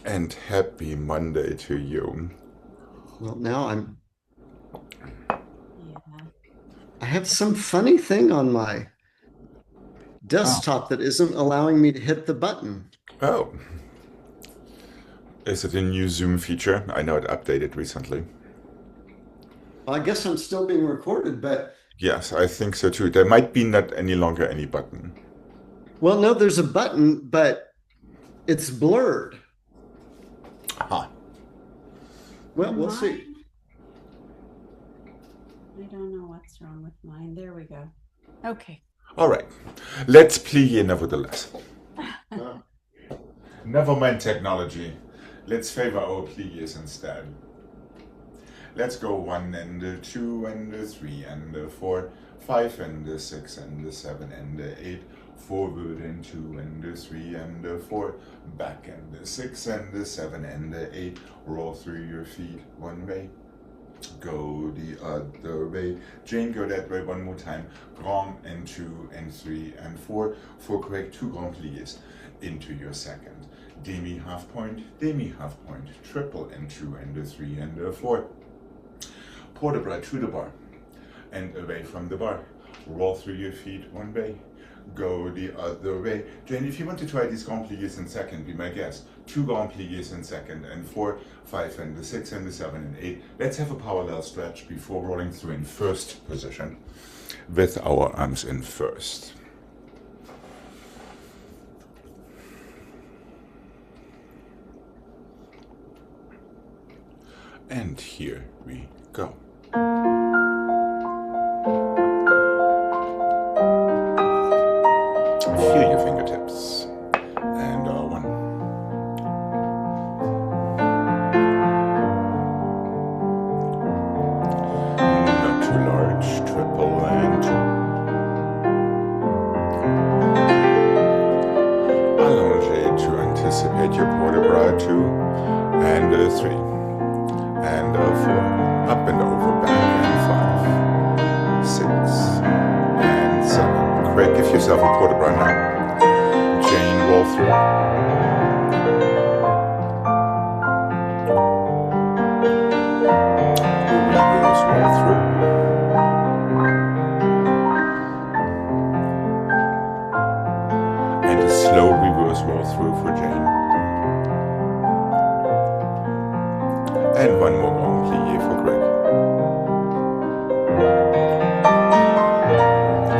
And happy Monday to you. Well, now Yeah. I have some funny thing on my Oh. desktop that isn't allowing me to hit the button. Oh, is it a new Zoom feature? I know it updated recently. Well, I guess I'm still being recorded, but Yes, I think so too. There might be not any longer any button. well, no, there's a button, but it's blurred. Aha. Well, And we'll see. mine, I don't know what's wrong with mine. There we go. Okay. All right. Let's play nevertheless. Uh, Never mind technology. Let's favor our players instead. Let's go 1 and 2 and 3 and 4, 5 and 6 and 7 and 8, forward and 2 and 3 and 4, back and 6 and 7 and 8, roll through your feet one way, go the other way. Jane, go that way one more time. Grand and 2 and 3 and 4, for correct 2 grand pliés into your second. Demi half point, triple and 2 and 3 and 4. Port de bras to the bar and away from the bar. Roll through your feet one way, go the other way. Jane, if you want to try these grand pliés in second, be my guest. 2 grand pliés in second and 4, 5 and the 6 and the 7 and 8. Let's have a parallel stretch before rolling through in first position with our arms in first. And here we go. Feel your fingertips. And one. Not too large, triple and 2. Allongé to anticipate your port de bras 2 and 3 and 4. Up and over, back and 5, 6 and 7. Great, give yourself a port de bras now. Jane, roll through. Reverse roll through. And a slow reverse roll through for Jane. And one more grand plié for Greg.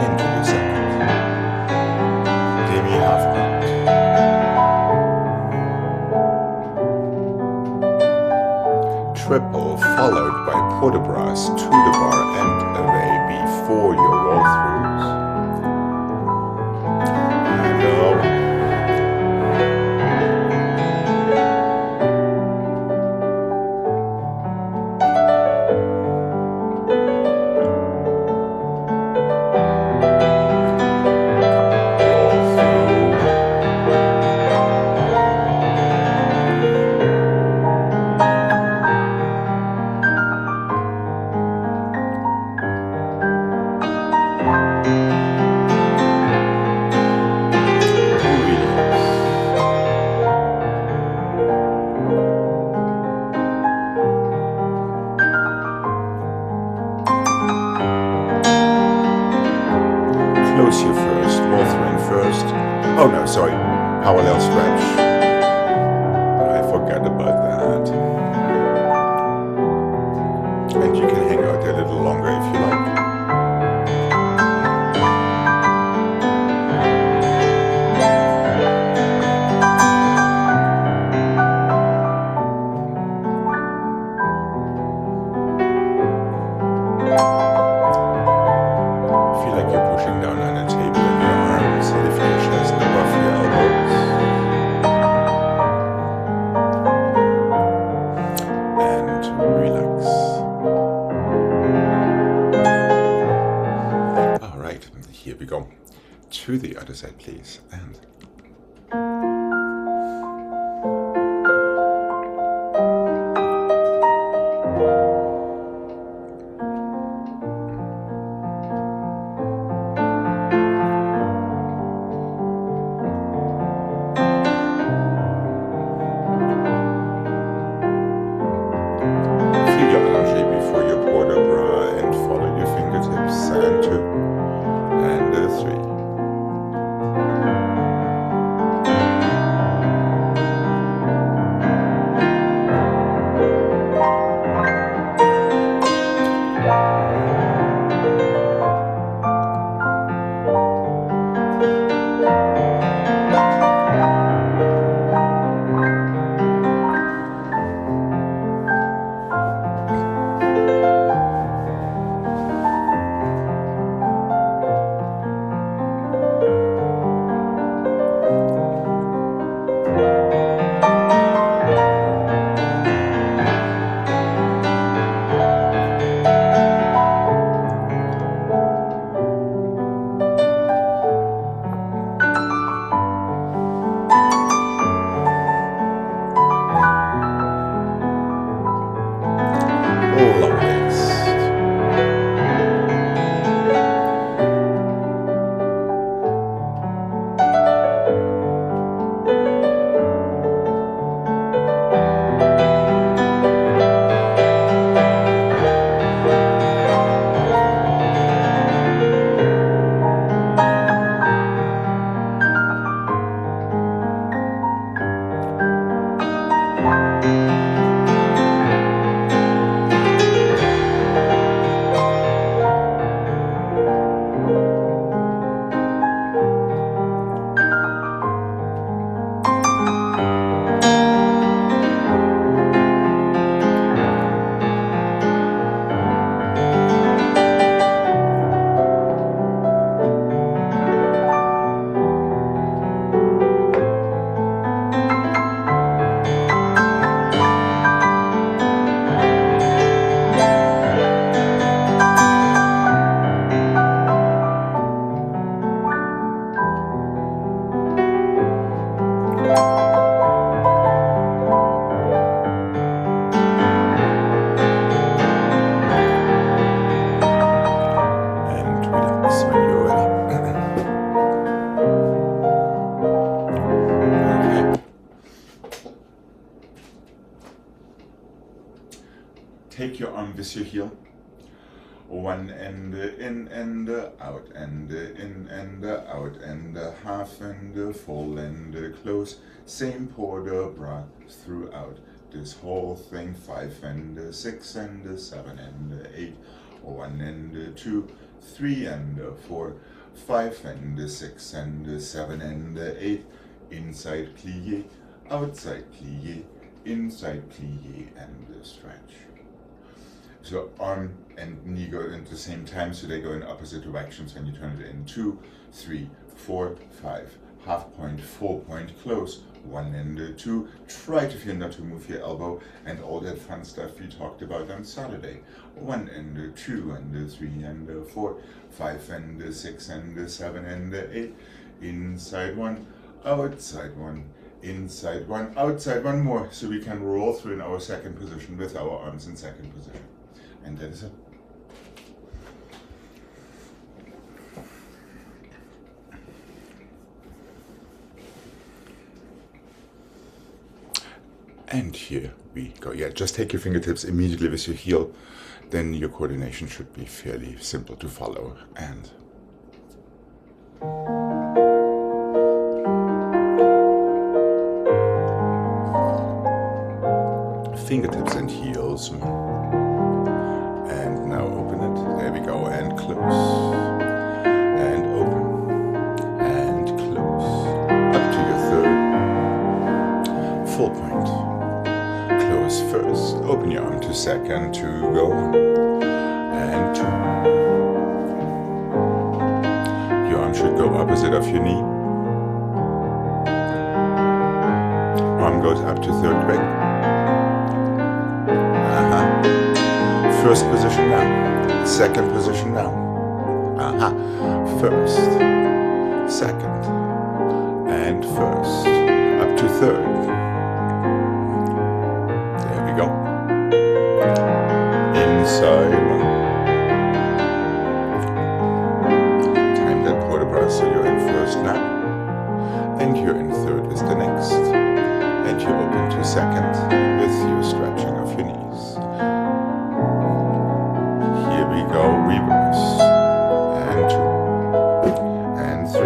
Into the second. Demi half point. Triple followed by port de bras to the bar and away before your roll throughs. And close your first, roll through in first. Oh no, sorry, parallel stretch. I forgot about that. And you can hang out there a little longer if you like. Feel like you're pushing down on a table in your arms, lift your chest above your elbows. And relax. All right, here we go. To the other side, please. And arm with your heel. One and in and out and in and out and half and full and close. Same port bra throughout this whole thing. 5 and 6 and 7 and 8. 1 and 2, 3 and 4, 5 and 6 and 7 and 8. Inside plie, outside plie, inside plie and stretch. So arm and knee go in at the same time, so they go in opposite directions when you turn it in. 2, 3, 4, 5. Half point, full point, close. 1 and 2. Try to feel not to move your elbow and all that fun stuff we talked about on Saturday. 1 and 2 and 3 and 4, 5 and 6 and 7 and 8. Inside 1, outside 1. Inside 1, outside 1 more, so we can roll through in our second position with our arms in second position. And that is it. And here we go. Yeah, just take your fingertips immediately with your heel. Then your coordination should be fairly simple to follow. And fingertips and heels. And now open it. There we go. And close. And open. And close. Up to your third. Full point. Close first. Open your arm to second. 2 go. And 2. Your arm should go opposite of your knee. Arm goes up to third quick. First position now. Second position now. First. Second. And first. Up to third. There we go. Inside 1. Time that port bra, so you're in first now. And you're in third with the next. And you open to second with your stretching of your knees. Here we go, reverse. And 2. And 3.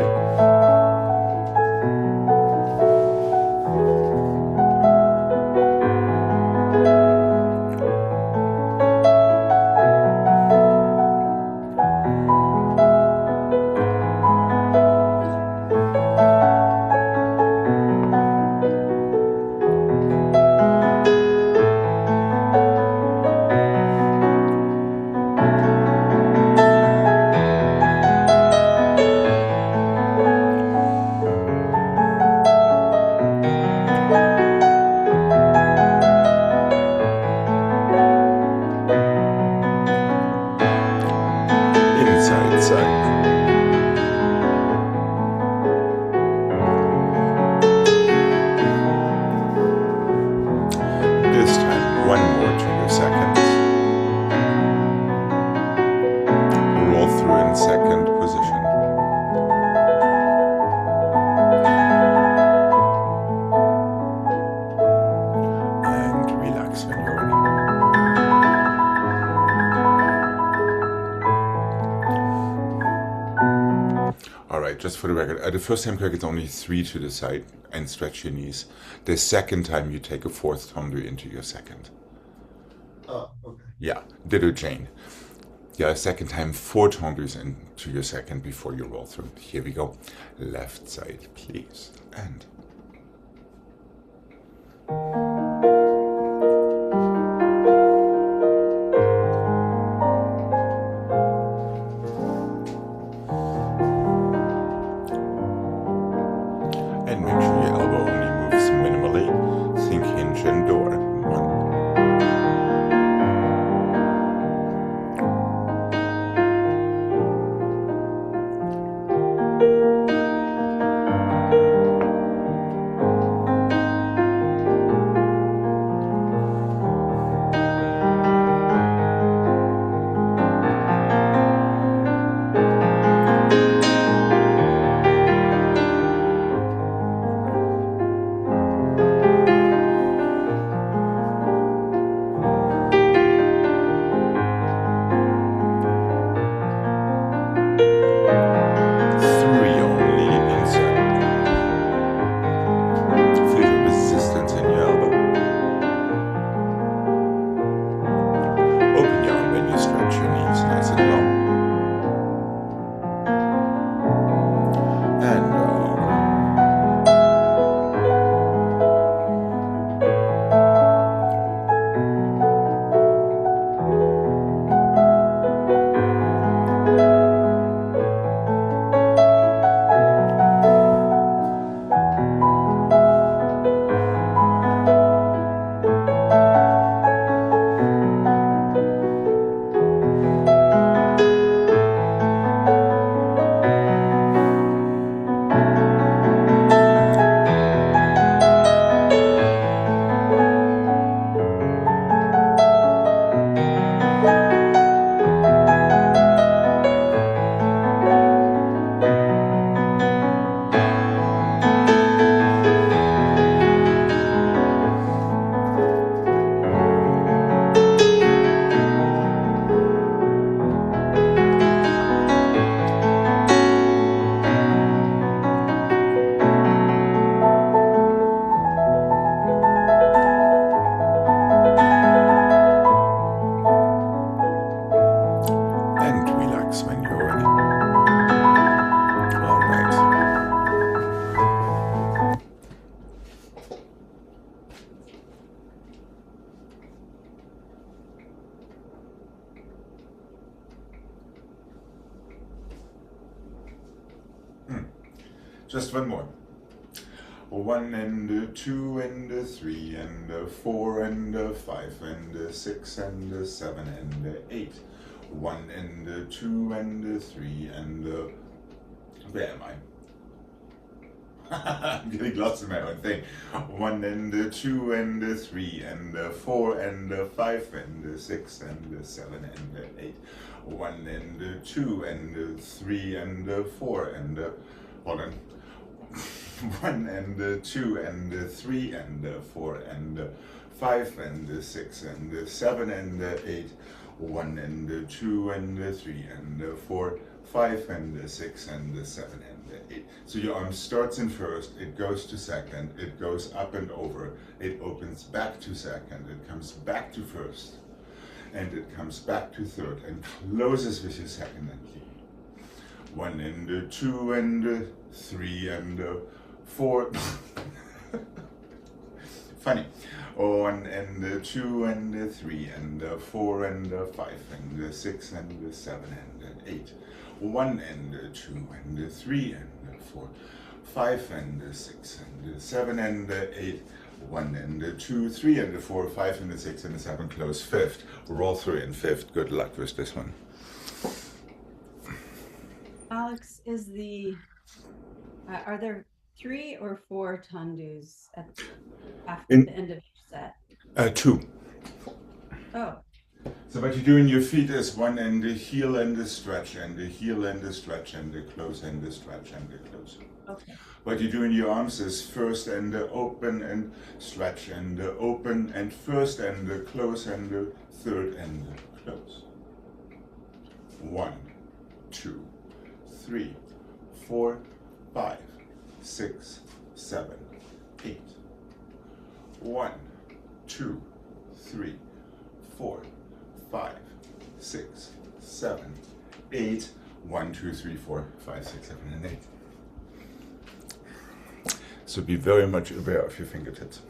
Just for the record, the first time you get only 3 to the side and stretch your knees. The second time you take a 4th tendre into your second. Oh, okay. Yeah, ditto Jane. Yeah, second time 4 tendres into your second before you roll through. Here we go. Left side, please. And make sure your elbow only moves minimally. Think hinge and door. 1. Just one more. 1 and 2 and 3 and 4 and 5 and 6 and 7 and 8. 1 and 2 and 3 and where am I? I'm getting lost in my own thing. 1 and 2 and 3 and 4 and 5 and 6 and 7 and 8. 1 and 2 and 3 and 4 and hold on. 1 and 2 and 3 and 4 and 5 and 6 and 7 and 8. 1 and 2 and 3 and 4, 5 and 6 and 7 and 8. So your arm starts in first, it goes to second, it goes up and over, it opens back to second, it comes back to first, and it comes back to third and closes with your second and key. 1 and 2 and 3 and 4. Funny. 1 and 2 and 3 and 4 and 5 and 6 and 7 and 8. 1 and 2 and 3 and 4, 5 and 6 and 7 and 8. 1 and 2, 3 and 4, 5 and 6 and 7. Close fifth. Roll through in fifth. Good luck with this one. Alex, is are there 3 or 4 tandus after the end of each set? 2. Oh, So what you do in your feet is 1 and the heel and the stretch and the heel and the stretch and the close and the stretch and the close. okay. What you do in your arms is first and the open and stretch and the open and first and the close and the third and the close. 1, 2, 3, 4, 5, 6, 7, 8. 1, 2, 3, 4, 5, 6, 7, 8. 1, 2, 3, 4, 5, 6, 7, and 8. So be very much aware of your fingertips.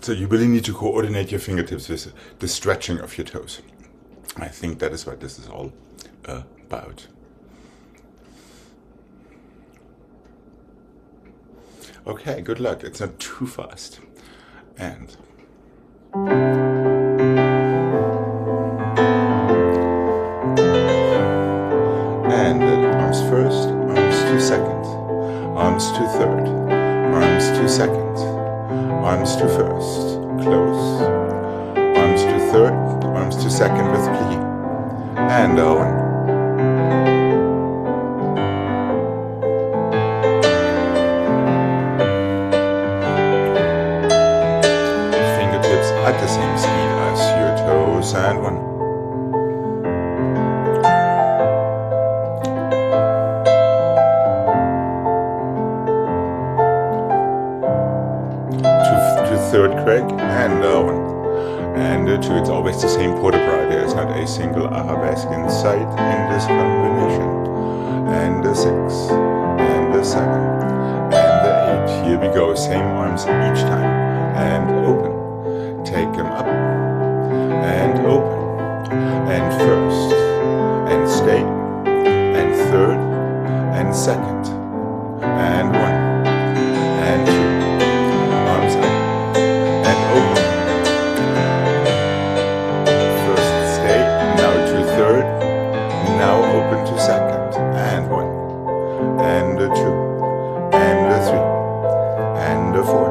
So you really need to coordinate your fingertips with the stretching of your toes. I think that is what this is all about. Okay, good luck. It's not too fast. And arms first, arms to second, arms to third, arms to second, arms to first, close, arms to third, arms to second with plie, and down. Fingertips at the same speed as your toes, and 1. Third crack and 1 and 2. It's always the same port de bras. There is not a single arabesque in sight in this combination. And 6 and 7 and 8. Here we go. Same arms each time. And open. Take them up and open. And first and stay and third and second and 1 and 2. Arms up. Open. First stay, now to third, now open to second, and 1, and 2, and 3, and 4,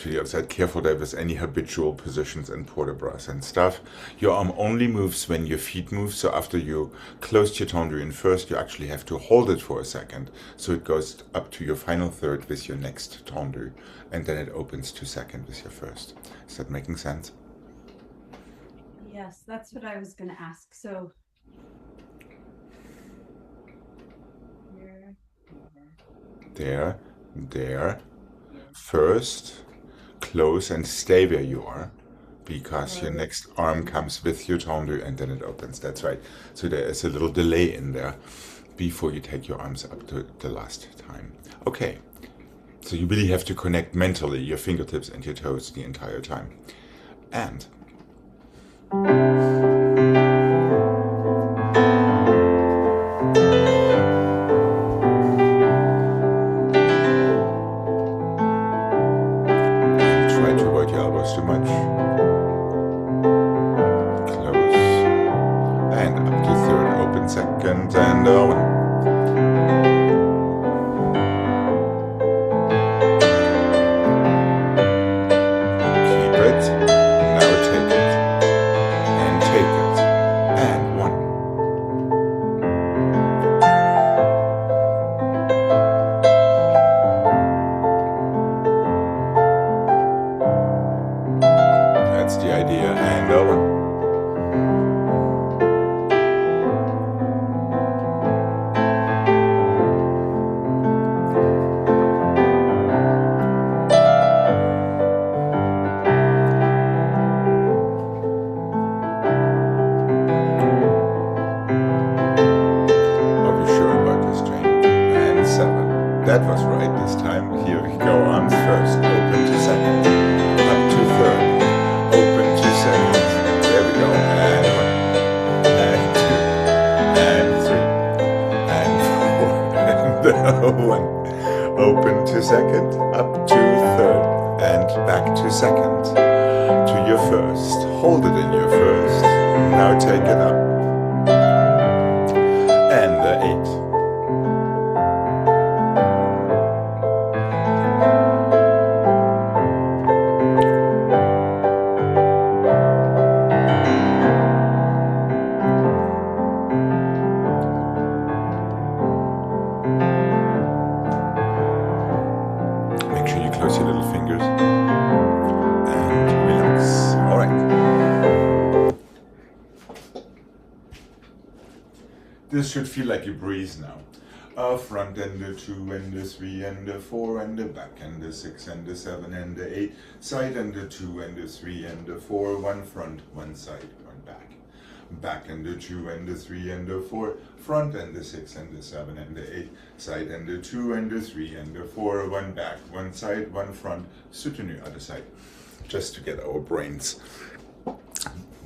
to the other side. Careful there with any habitual positions and port de bras and stuff. Your arm only moves when your feet move, so after you closed your tendu in first, you actually have to hold it for a second, so it goes up to your final third with your next tendu, and then it opens to second with your first. Is that making sense? Yes, that's what I was going to ask. So here, there, first, close and stay where you are, because your next arm comes with your tendu and then it opens. That's right. So there is a little delay in there before you take your arms up to the last time. Okay. So you really have to connect mentally your fingertips and your toes the entire time. And try to avoid your elbows too much. Close. And up to third, open second, and one. That was right this time. Here we go. Arms first. Open to second. Up to third. Open to second. There we go. And one. And two. And three. And four. And one. Open to second. Up to third. And back to second. To your first. Hold it in your first. Now take it up. And the 8. Close your little fingers and relax. All right. This should feel like you breathe now. A front and a 2 and a 3 and a 4 and a back and a 6 and a 7 and a 8. Side and a 2 and a 3 and a 4. One front, one side, one back. Back and a 2 and a 3 and a 4. Front and a 6 and a 7 and a 8. Side and a 2 and a 3 and a 4. One back, one side, one front. Soutenu other side. Just to get our brains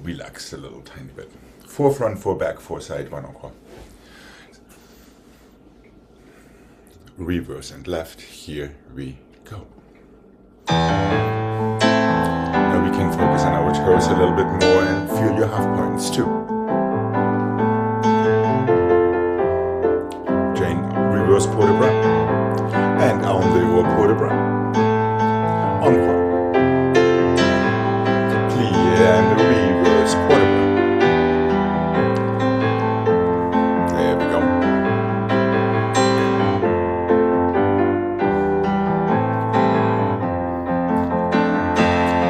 relaxed a little tiny bit. 4 front, 4 back, 4 side, 1 encore. Reverse and left. Here we go. Now we can focus on our toes a little bit more and feel your half points too. Jane, reverse port de bras. And enlever port de bras. Encore. Plie and reverse port de bras. There we go.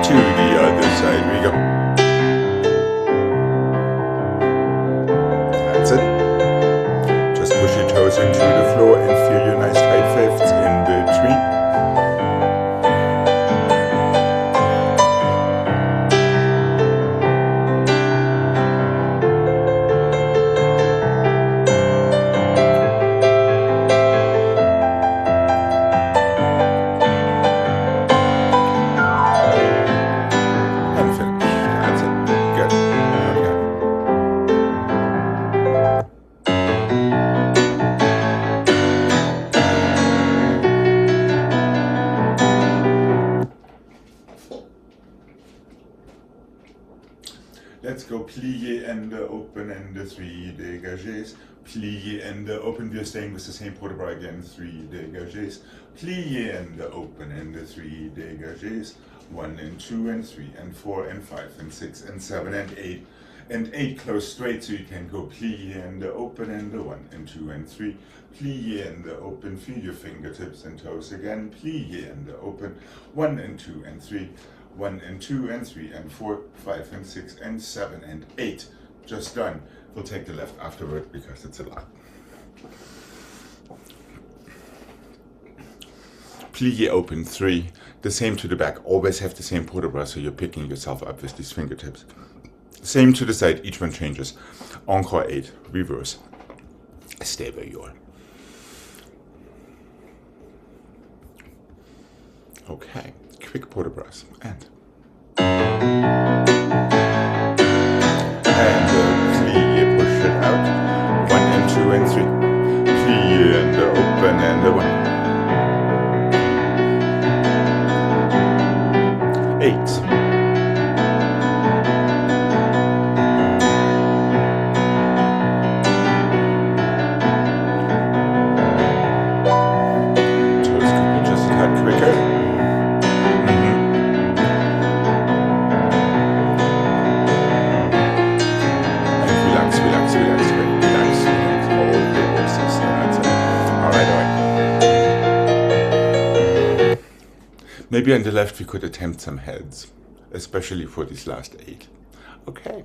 To the other side we go. That's it. Just push your toes into the floor and feel your nice tight fifths in between. Let's go plie and open and 3 dégagés, plié and open. We're staying with the same prototype again, 3 dégagés, plié and open and 3 dégagés, 1 and 2 and 3 and 4 and 5 and 6 and 7 and 8. And 8 close straight, so you can go plié and open and 1 and 2 and 3, plié and open, feel your fingertips and toes again, plié and open, 1 and 2 and 3, 1 and 2 and 3 and 4, 5 and 6 and 7 and 8. Just done. We'll take the left afterward because it's a lot. Plié open 3, the same to the back. Always have the same port-bras, so you're picking yourself up with these fingertips. Same to the side, each one changes. Encore 8, reverse. Stay where you are. Okay, quick port-bras and plié, push it out. 1 and 2 and 3. Plié and open and 1. 8. Maybe on the left we could attempt some heads, especially for these last 8. Okay.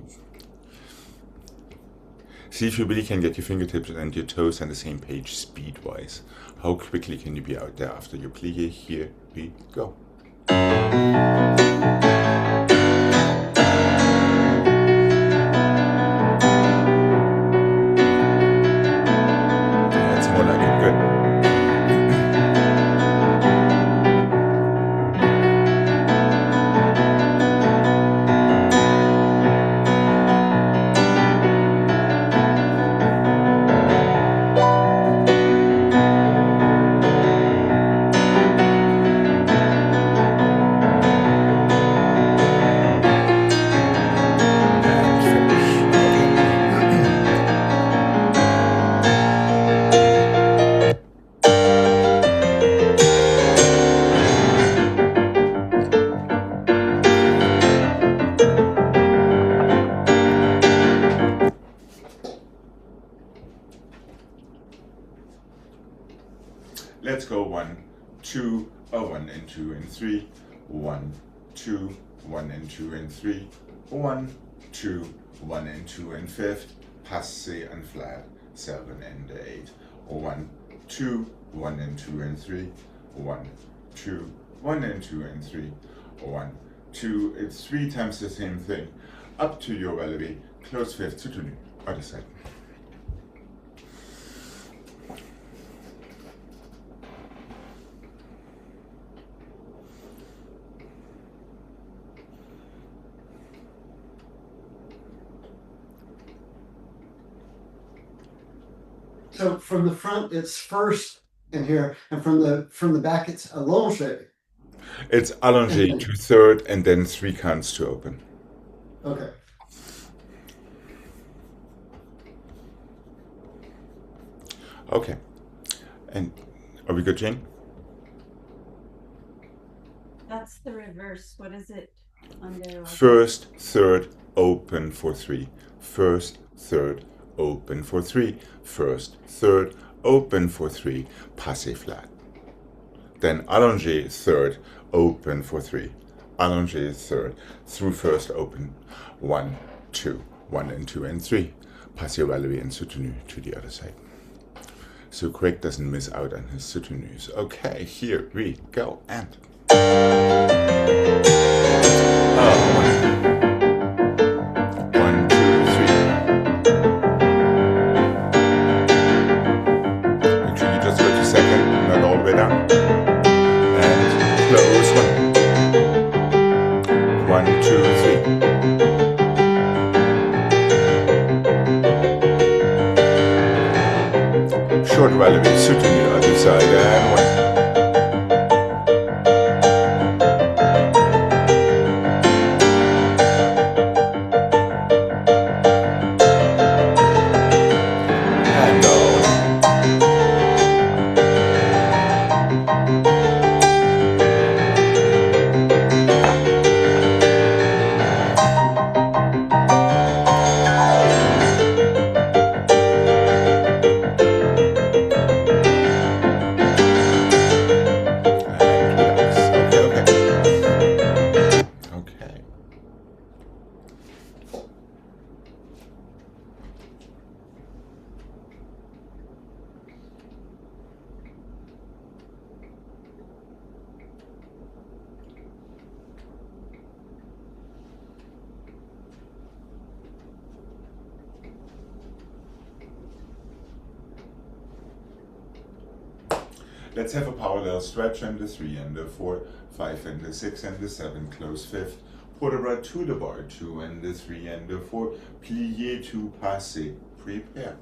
See if you really can get your fingertips and your toes on the same page speed-wise. How quickly can you be out there after your plié? Here we go. That's more like it. Good. Let's go 1, 2, 1 and 2 and 3, 1, 2, 1 and 2 and 3, 1, 2, 1 and 2 and 5th, passé and flat, 7 and 8, 1, 2, 1 and 2 and 3, 1, 2, 1 and 2 and 3, 1, 2, it's 3 times the same thing, up to your relevé, close 5th, soutenu, other side. So from the front, it's first in here, and from the back, it's allongé. It's allongé to 3rd and then 3 counts to open. Okay. Okay. And are we good, Jane? That's the reverse. What is it under? 1st, 3rd, open for 3. 1st, 3rd, open for 3. 1st, 3rd, open for 3. Passé flat. Then allongé 3rd, open for 3. Allongé 3rd, through 1st, open. 1, 2, 1 and 2 and 3. Passé relevé and soutenu to the other side. So Craig doesn't miss out on his soutenus. Okay, here we go and. Short relevé, soutenu other side and 1. Let's have a parallel stretch and the 3 and the 4, 5 and the 6 and the 7, close 5th. Port de bras to the bar, 2 and the 3 and the 4, plié to passé, prepare.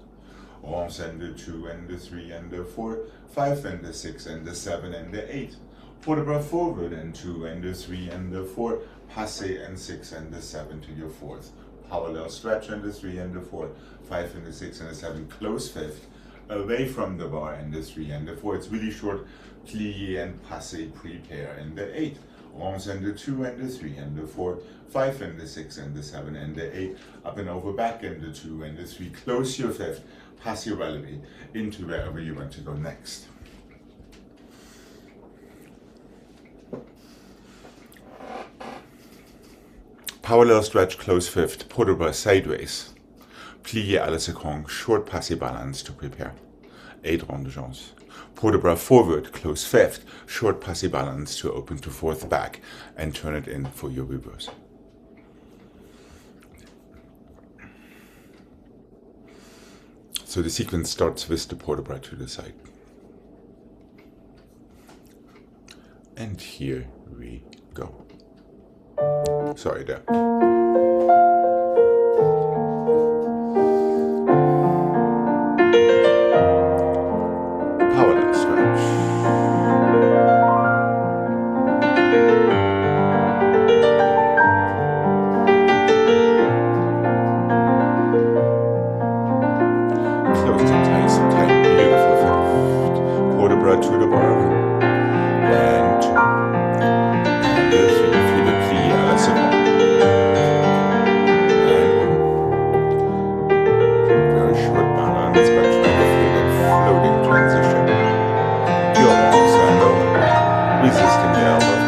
Arms and the 2 and the 3 and the 4, 5 and the 6 and the 7 and the 8. Port de bras forward and 2 and the 3 and the 4, passé and 6 and the 7 to your 4th. Parallel stretch and the 3 and the 4, 5 and the 6 and the 7, close 5th. Away from the bar and the 3 and the 4. It's really short, plié and passé, prepare and the 8. Arms and the 2 and the 3 and the 4, 5 and the 6 and the 7 and the 8. Up and over back and the 2 and the 3. Close your 5th. Pass your relevé into wherever you want to go next. Parallel stretch, close 5th. Port de bras sideways. Plié à la seconde, short passé balance to prepare. 8 ronde de jambes. Port de bras forward, close 5th, short passé balance to open to 4th back and turn it in for your reverse. So the sequence starts with the port de bras to the side. And here we go. Sorry there. Parallel stretch. Close to tight, beautiful 5th. Port de bras to the bar. And 2. And the 3. Feel the plie à la seconde. And very short balance, but try to feel that floating transition. Your arms and over. Resisting the elbow.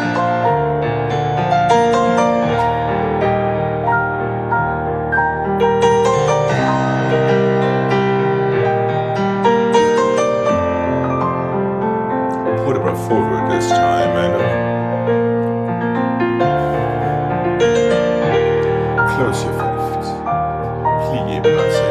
Port de bras forward this time and over. Close your 5th. Plié, passé.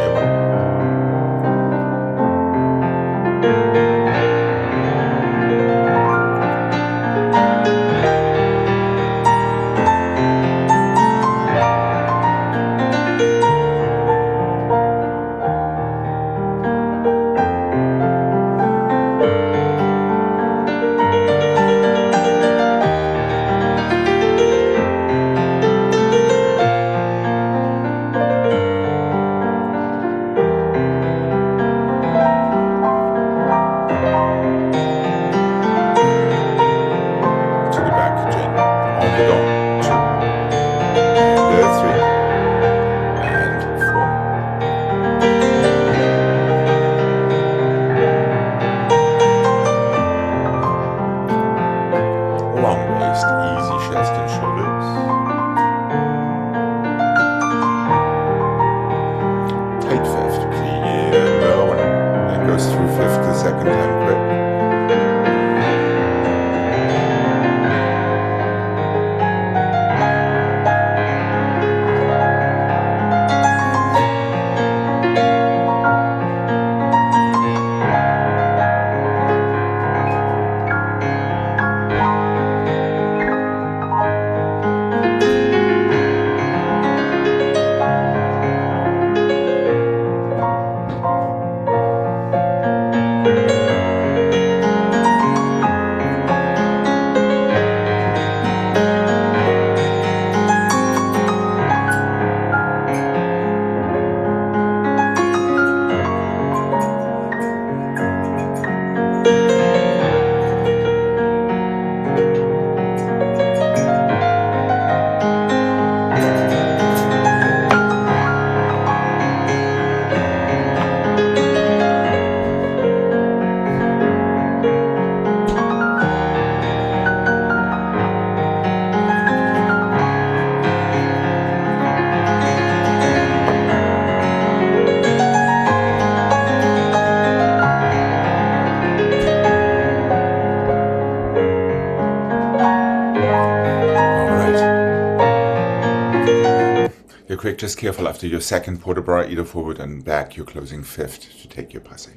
You're quick, just careful after your second port de bras, either forward and back, you're closing 5th to take your passé.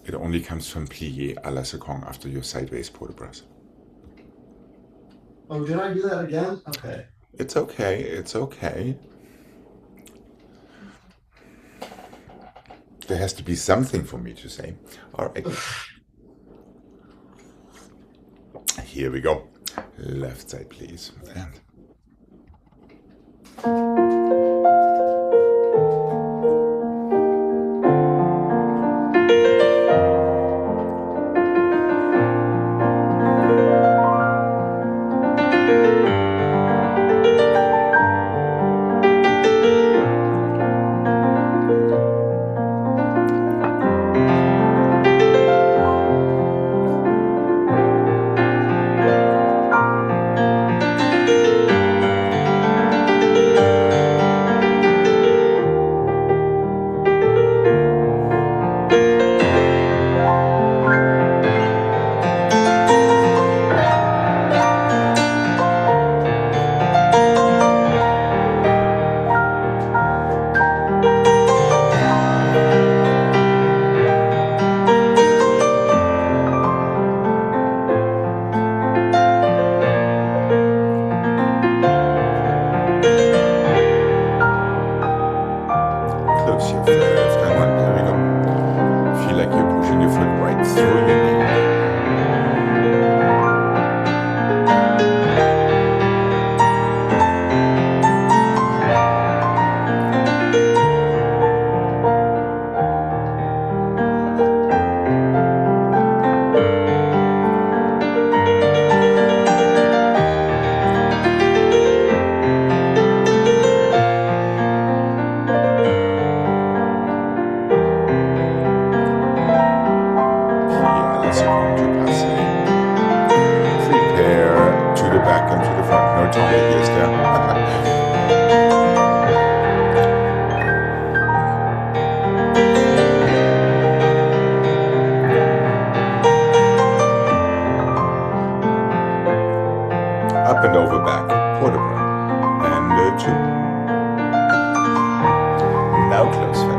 It only comes from plié à la seconde after your sideways port-de-bras. Oh, did I do that again? Okay. It's okay, it's okay. There has to be something for me to say. All right. Here we go. Left side, please. And close your fifth. And one, there we go. Feel like you're pushing your foot right through your knee. Prepare to the back and to the front. No Tommy is there. Up and over back, port-de-bras, and 2. Now close fifth.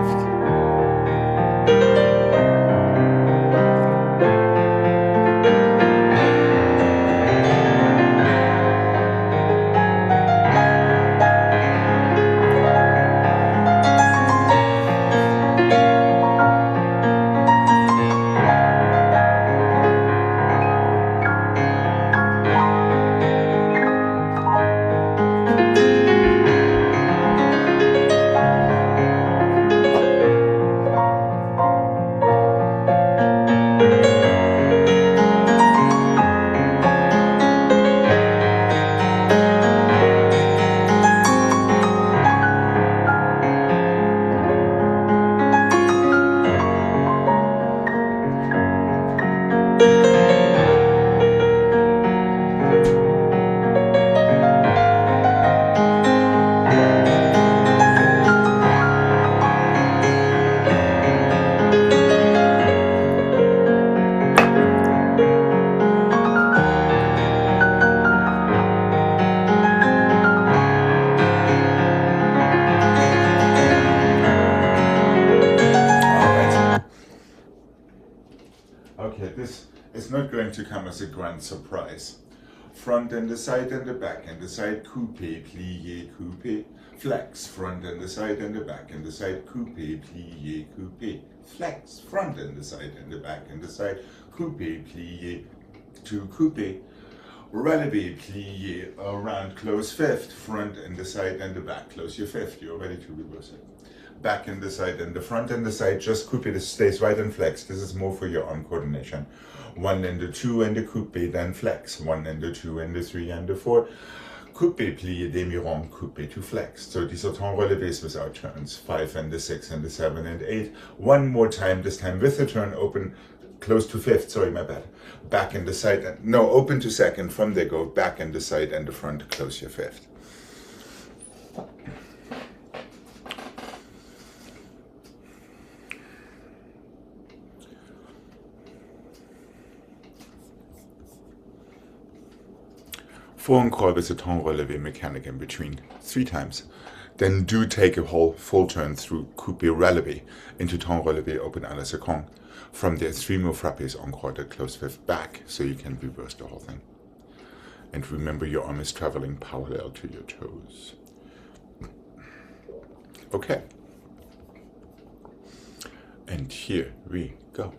Okay, this is not going to come as a grand surprise. Front and the side and the back and the side, coupe, plié, coupe, flex, front and the side and the back and the side, coupe, plié, coupe, flex, front and the side and the back and the side, coupe, plié, to coupe, releve, plié, around, close fifth, front and the side and the back, close your fifth, you're ready to reverse it. Back and the side and the front and the side, just coupe, this stays right and flex. This is more for your arm coordination. 1 and the 2 and the coupe, then flex. 1 and the 2 and the 3 and the 4. Coupe, plié, demi-rond, coupe to flex. So these are temps relevés without turns. 5 and the 6 and the 7 and 8. One more time, this time with the turn open, close to fifth, sorry, my bad. Back and the side, and, no, open to second. From there go back and the side and the front, close your fifth. Foreign call with a temps relevé mechanic in between, 3 times. Then do take a whole full turn through coupé relevé into ton relevé open à la seconde. From there, 3 more frappés en croix that close fifth back, so you can reverse the whole thing. And remember, your arm is traveling parallel to your toes. Okay. And here we go.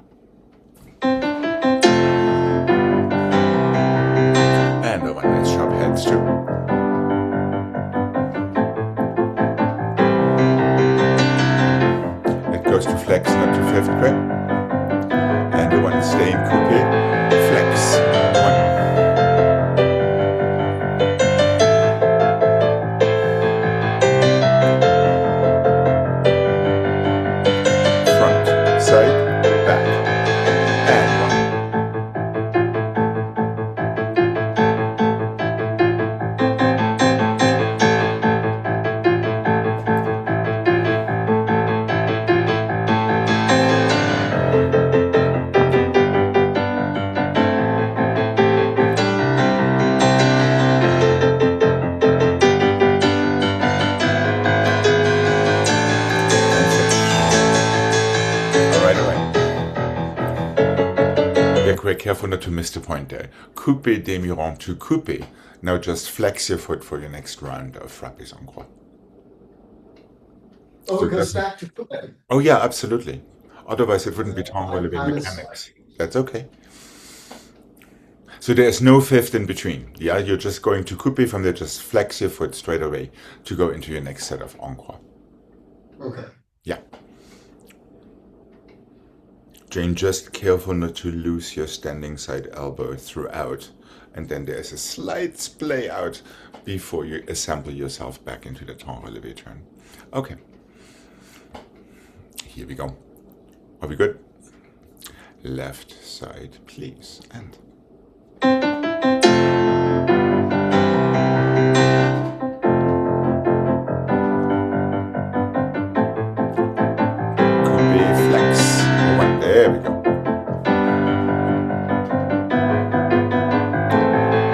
And over nice sharp heads too. It goes to flex, not to fifth grip. And the one stay in coupé, flex. 1. Front, side, back, and 1. Be careful not to miss the point there. Coupé demi-rond to coupé. Now just flex your foot for your next round of frappés en croix. Oh, So it goes doesn't- back to coupé. Oh yeah, absolutely. Otherwise it wouldn't be ton relevé I was- mechanics. That's okay. So there's no fifth in between. Yeah, you're just going to coupé from there, just flex your foot straight away to go into your next set of en croix. Okay. Yeah. Jane, just careful not to lose your standing side elbow throughout. And then there's a slight splay out before you assemble yourself back into the ton relevé turn. Okay. Here we go. Are we good? Left side, please. And coupé flex. One. There we go.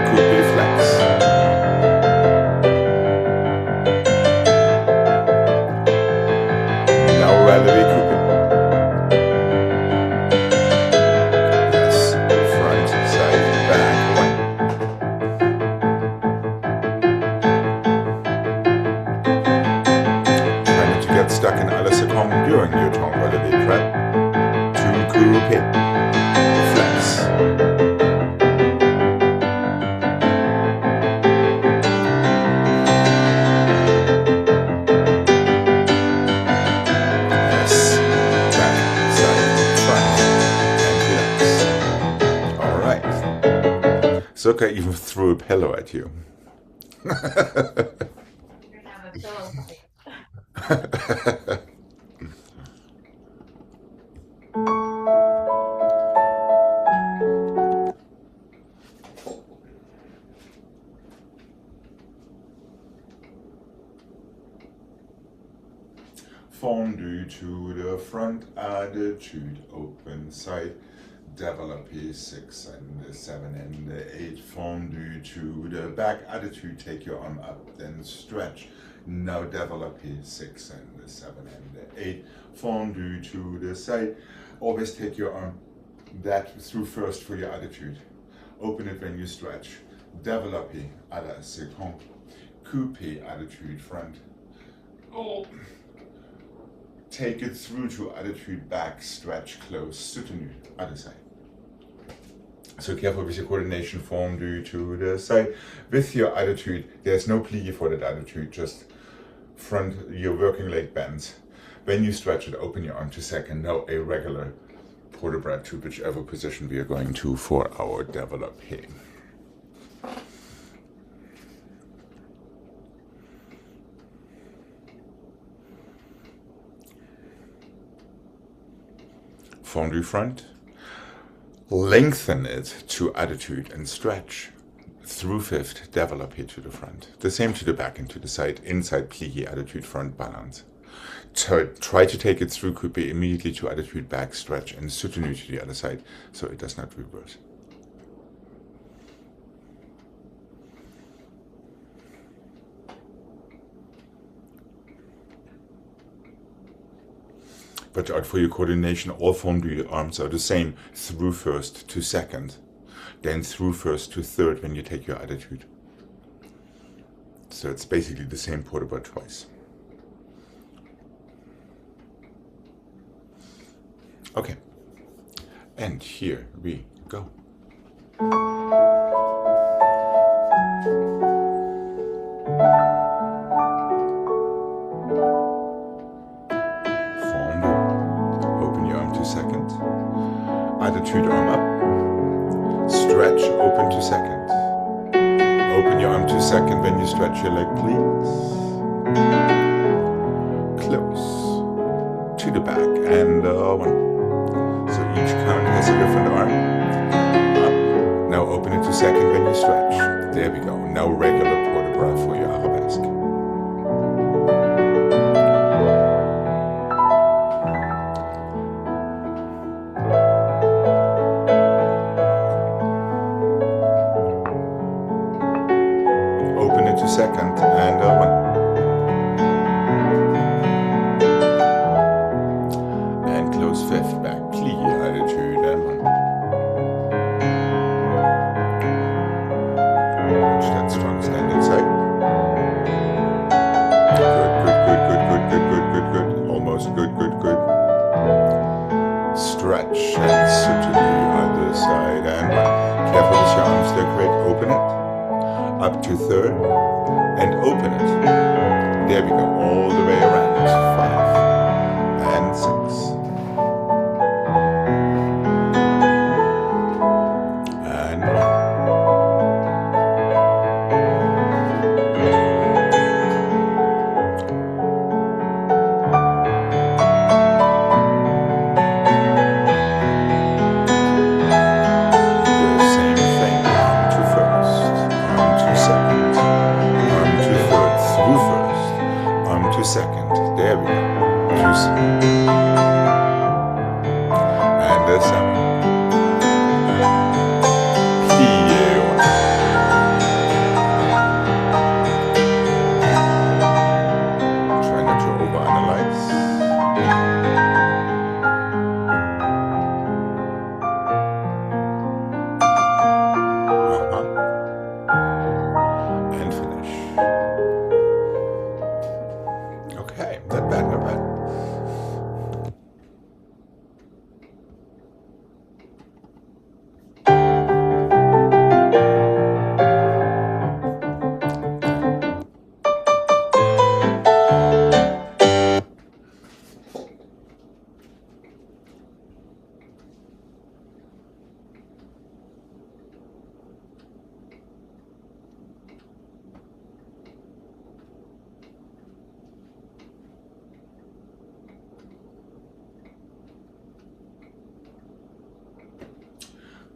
Coupé flex. Now relevé coupé. Yes. Front, side, back. One. Try not to get stuck in à la seconde during your ton relevé prep. To coupé. Flex. Yes. Back, side, front, and relax. All right. Soka even threw a pillow at you. You're gonna have a pillow fight. Fondue to the front, attitude, open side, développé 6 and the 7 and the 8, fondue to the back, attitude, take your arm up, then stretch. Now développé 6 and the 7 and the 8, fondue to the side. Always take your arm that through first for your attitude. Open it when you stretch. Développé à la seconde, coupé attitude front. Oh. Take it through to attitude back, stretch, close, soutenu, other side. So careful with your coordination, fondue to the side. With your attitude, there's no plie for that attitude, just front, your working leg bends. When you stretch it, open your arm to second, now a regular port de bras to whichever position we are going to for our développé. Fondue front, lengthen it to attitude and stretch. Through fifth, développé to the front. The same to the back and to the side, inside plié, attitude front, balance. Try to take it through coupé immediately to attitude back, stretch, and soutenu to the other side, so it does not reverse. Watch out for your coordination. All fondue arms are the same. Through first to second, then through first to third when you take your attitude. So it's basically the same port about twice. Okay, and here we go. Second, attitude arm up, stretch, open to second, open your arm to second when you stretch your leg, please, close, to the back, and one, so each count has a different arm, up, now open it to second when you stretch, there we go, now regular port de bras for your arabesque. Second and one, and close fifth back, clear attitude and one. Watch that strong stand inside. Good. Almost good. Stretch and sit to the other side and one. Careful as your arms look great. Open it up to third. And open it. There we go, all the way around. 5 and 6. And 1. The same thing, arm to first, arm to second. Through first, arm to second, there we go, 2, and a 7, clear one, try not to overanalyze, and finish. Okay, not bad.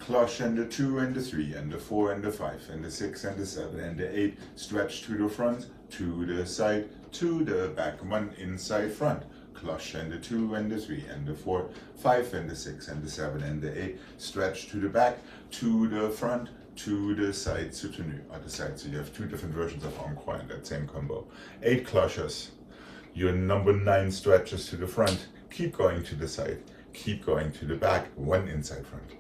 Cloche and the 2 and the 3 and the 4 and the 5 and the 6 and the 7 and the 8. Stretch to the front, to the side, to the back. 1 inside front. Cloche and the 2 and the 3 and the 4, 5 and the 6 and the 7 and the 8. Stretch to the back, to the front, to the side, soutenu, other side. So you have 2 different versions of arm croix in that same combo. 8 cloches. Your number 9 stretches to the front. Keep going to the side. Keep going to the back. 1 inside front.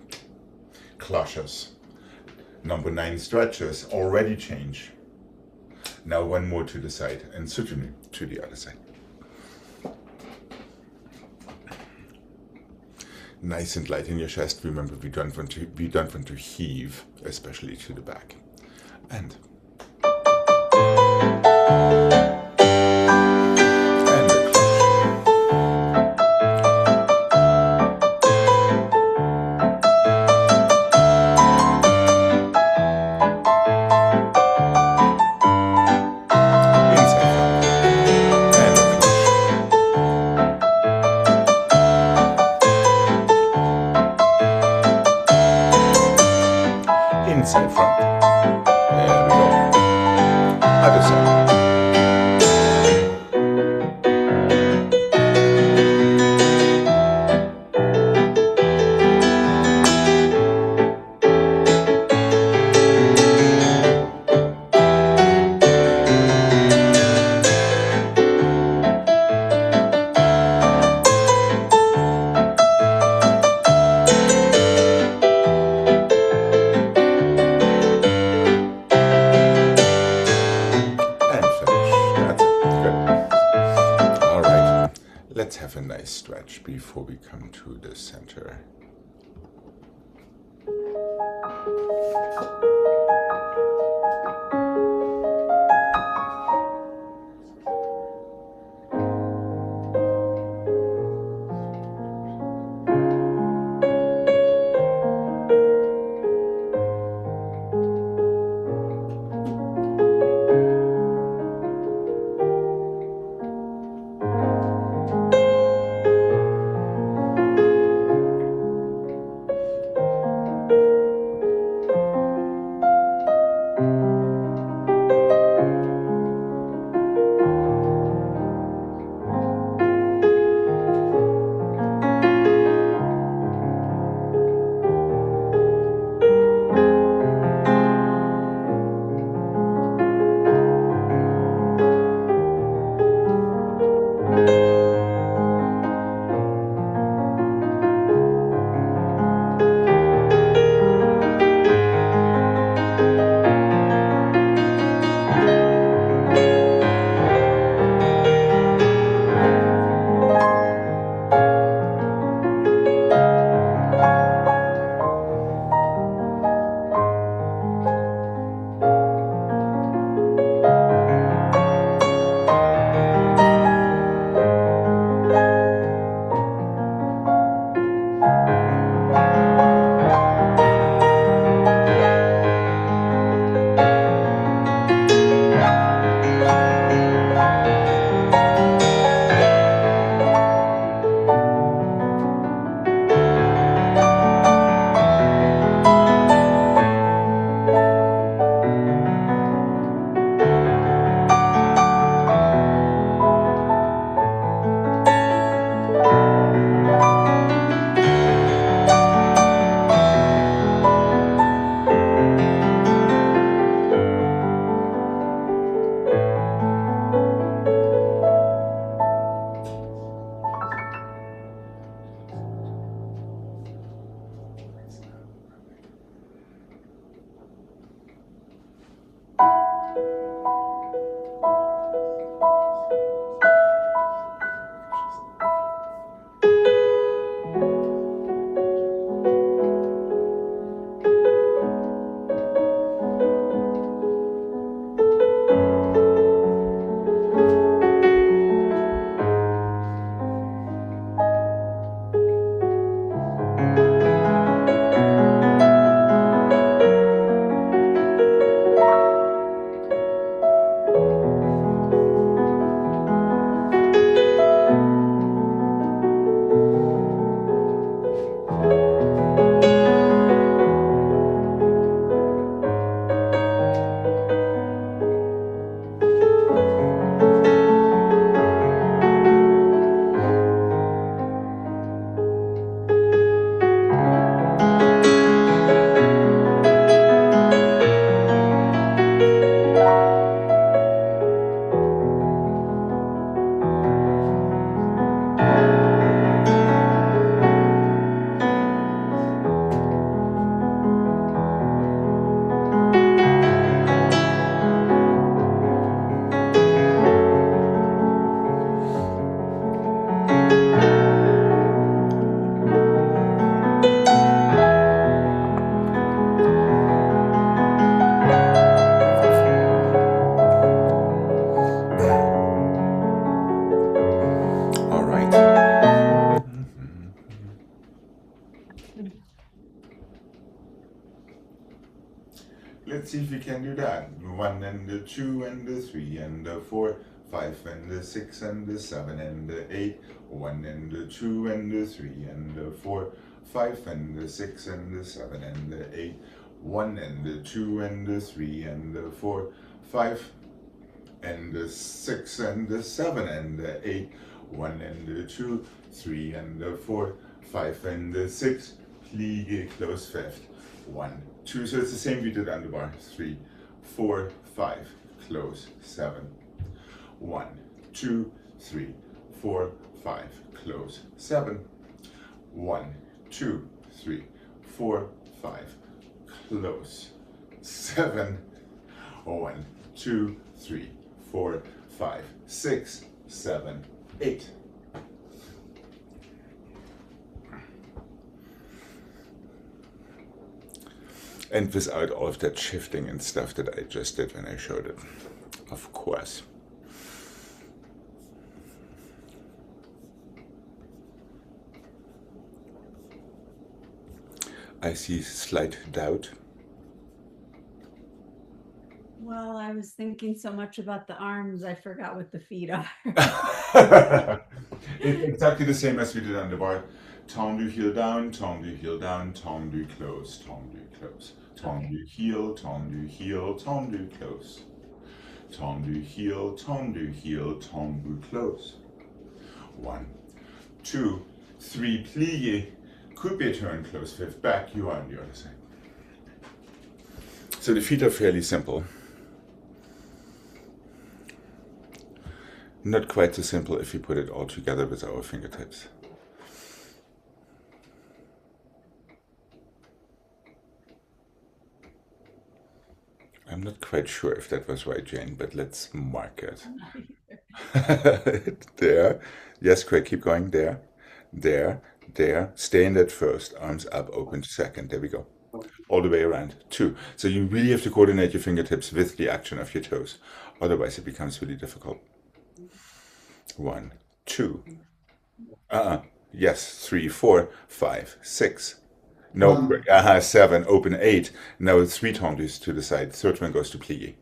Cloches. Number 9 stretches already change. Now 1 more to the side and soutenu to the other side. Nice and light in your chest. Remember, we don't want to heave, especially to the back. And inside front. There we go. Other side. we come to the center. Let's see if we can do that. 1 and the 2 and the 3 and the 4, 5 and the 6 and the 7 and the 8. 1 and the 2 and the 3 and the 4, 5 and the 6 and the 7 and the 8. 1 and the 2 and the 3 and the 4, 5 and the 6 and the 7 and the 8. 1 and the 2, 3 and the 4, 5 and the 6. Plie close fifth. 1, 2. So it's the same we did on the bar. 3, 4, 5. Close 7. 1, 2, 3, 4, 5. Close 7. 1, 2, 3, 4, 5. Close 7. 1, 2, 3, 4, 5, 6, 7, 8. And without all of that shifting and stuff that I just did when I showed it, of course. I see slight doubt. Well, I was thinking so much about the arms, I forgot what the feet are. It's exactly the same as we did on the bar. Tendu, heel down, tendu, heel down, tendu, close, tendu, close. Tendu, heel, tendu, heel, tendu, close. Tendu, heel, tendu, heel, tendu, close. 1, 2, 3, plie, coupe, turn, close, fifth, back, you are on the other side. So the feet are fairly simple. Not quite so simple if you put it all together with our fingertips. I'm not quite sure if that was right, Jane, but let's mark it. There. Yes, great. Keep going. There. There. There. Stay in that first. Arms up, open second. There we go. All the way around. 2. So you really have to coordinate your fingertips with the action of your toes. Otherwise, it becomes really difficult. 1, 2. Yes. 3, 4, 5, 6. No, 7, open 8. Now 3 tendus to the side. Third one goes to plie.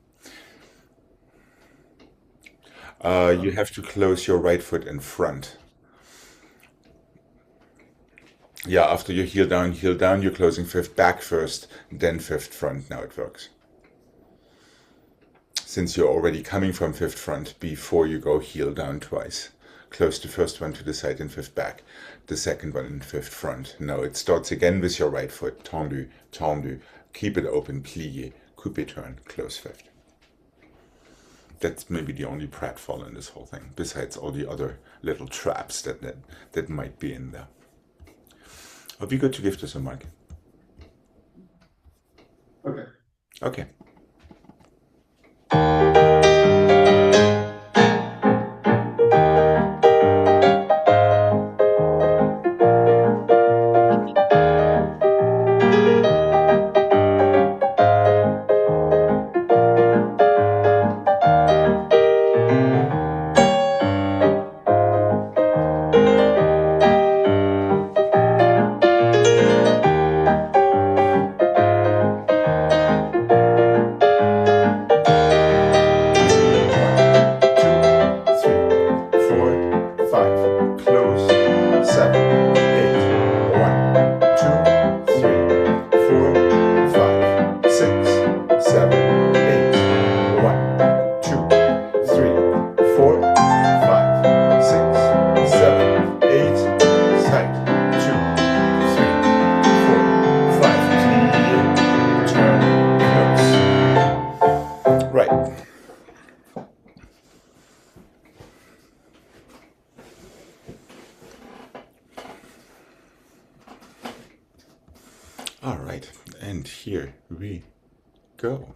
You have to close your right foot in front. Yeah, after you heel down, you're closing fifth back first, then fifth front. Now it works. Since you're already coming from fifth front before you go heel down twice. Close the first one to the side and fifth back, the second one in fifth front. Now it starts again with your right foot, tendu, tendu, keep it open, plie, coupe, turn, close fifth. That's maybe the only pratfall in this whole thing, besides all the other little traps that might be in there. I'll be good to give this a mark. Okay. Okay. All right, and here we go.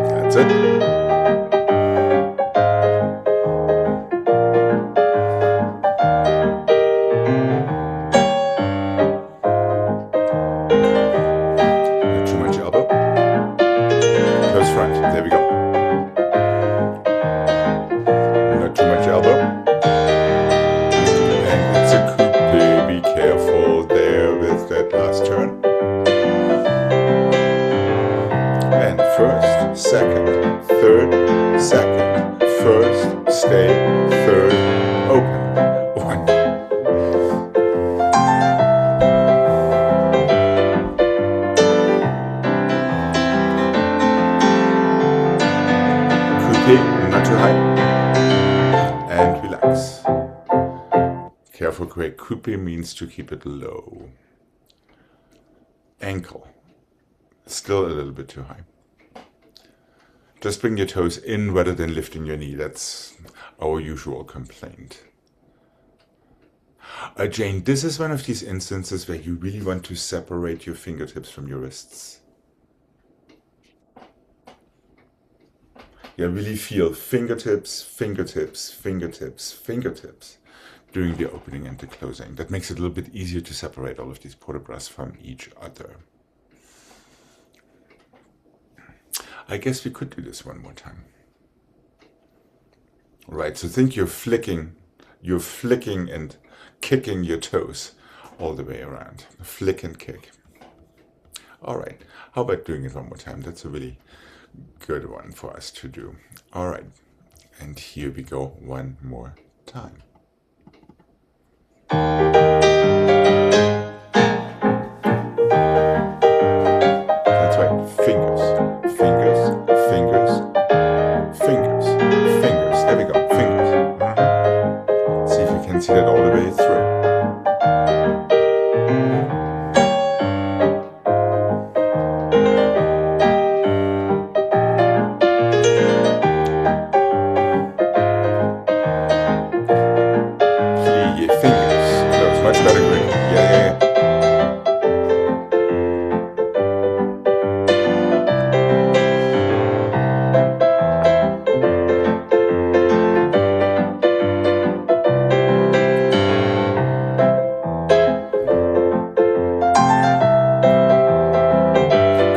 That's it. Not too much elbow. Close front. There we go. Not too much elbow. And it's a coupe. Be careful there with that last turn. And first, second, third, second, first, stay, third, open. 1. Coupe, not too high. And relax. Careful, great. Coupe means to keep it low. Ankle. Still a little bit too high. Just bring your toes in rather than lifting your knee. That's our usual complaint. Jane, this is one of these instances where you really want to separate your fingertips from your wrists. Yeah, really feel fingertips, fingertips, fingertips, fingertips during the opening and the closing. That makes it a little bit easier to separate all of these port de bras from each other. I guess we could do this one more time. Right, so think you're flicking and kicking your toes all the way around. Flick and kick. All right, how about doing it one more time? That's a really good one for us to do. All right, and here we go one more time. That's right, fingers, fingers, fingers, fingers, fingers. There we go, fingers. See if you can see that all the way through. Fingers, close, much better grip. Yeah.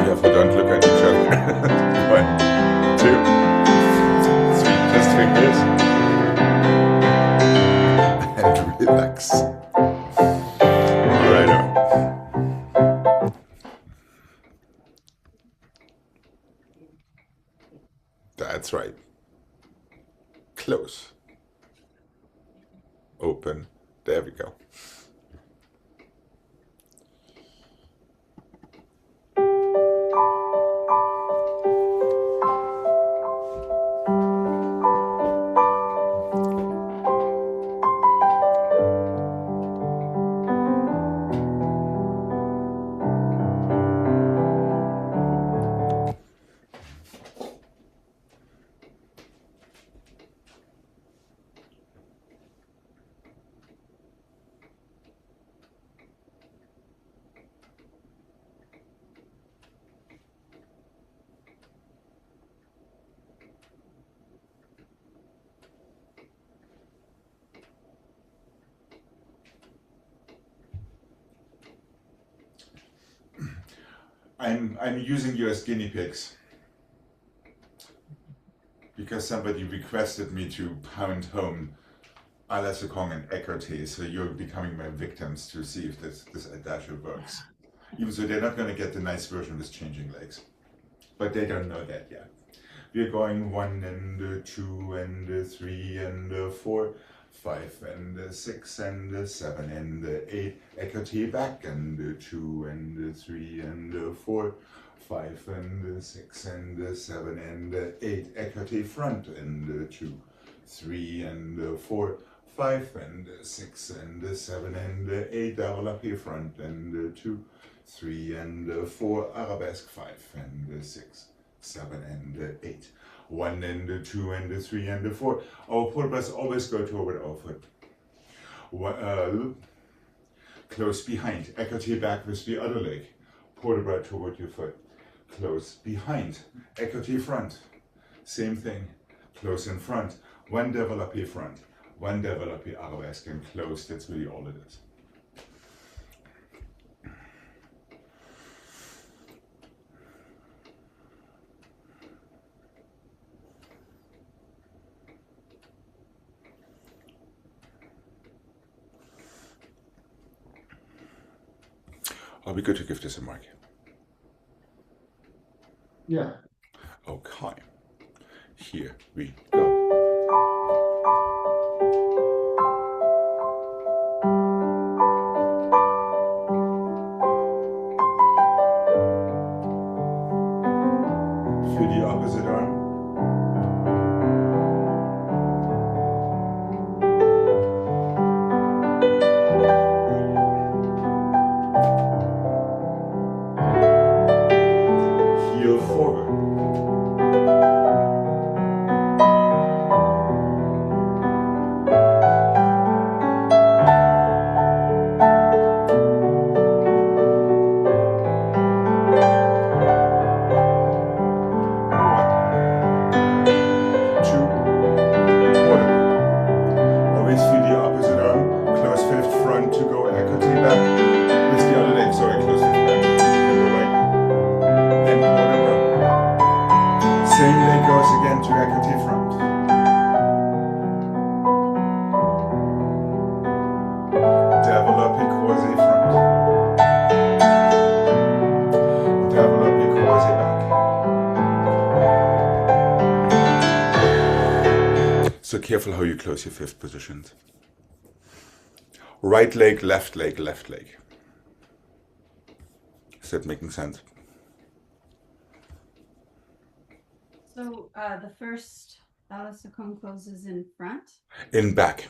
Careful, don't look at each other. 1, 2, 3, just fingers. And relax. Right on. That's right. Close. Open. There we go. I'm using you as guinea pigs because somebody requested me to pound home Alastair Kong and Eckarté, so you're becoming my victims to see if this adagio works. Even so, they're not going to get the nice version with changing legs, but they don't know that yet. We're going 1 and 2 and 3 and 4, 5 and 6 and 7 and 8. Eckarté back and 2 and 3 and 4, 5 and 6 and 7 and 8. Eckarté front and 2, 3 and 4, 5 and 6 and 7 and 8. Développé front and 2, 3 and 4. Arabesque 5 and 6, 7 and 8. 1 and 2 and 3 and 4. Our port de bras always go toward our foot. Close behind. Eckarté back with the other leg. Port de bras toward your foot. Close behind. Eckarté front. Same thing. Close in front. 1 développé front. 1 développé arabesque and close. That's really all it is. Are we good to give this a mark? Yeah. Okay. Here we go. For the opposite arm. Heel forward. One, Same leg goes again to equity front. Developing quasi front. Developing quasi back. So careful how you close your fifth positions. Right leg, left leg, left leg. Is that making sense? So the first Alasakong closes in front In back.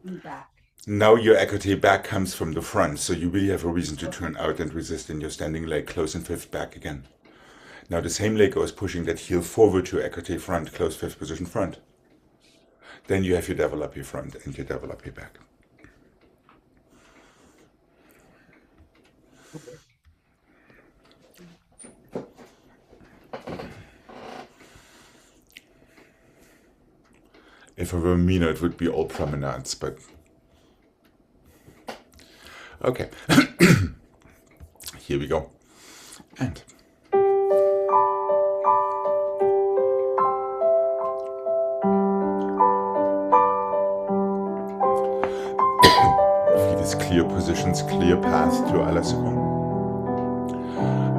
and back. Now your equity back comes from the front, so you really have a reason to turn out and resist in your standing leg, close in fifth back again. Now the same leg goes pushing that heel forward to equity front, close fifth position front. Then you have your developing front and your developing back. If I were Mina, it would be all promenades, but okay. Here we go. And Fides clear positions, clear path to Alasakong.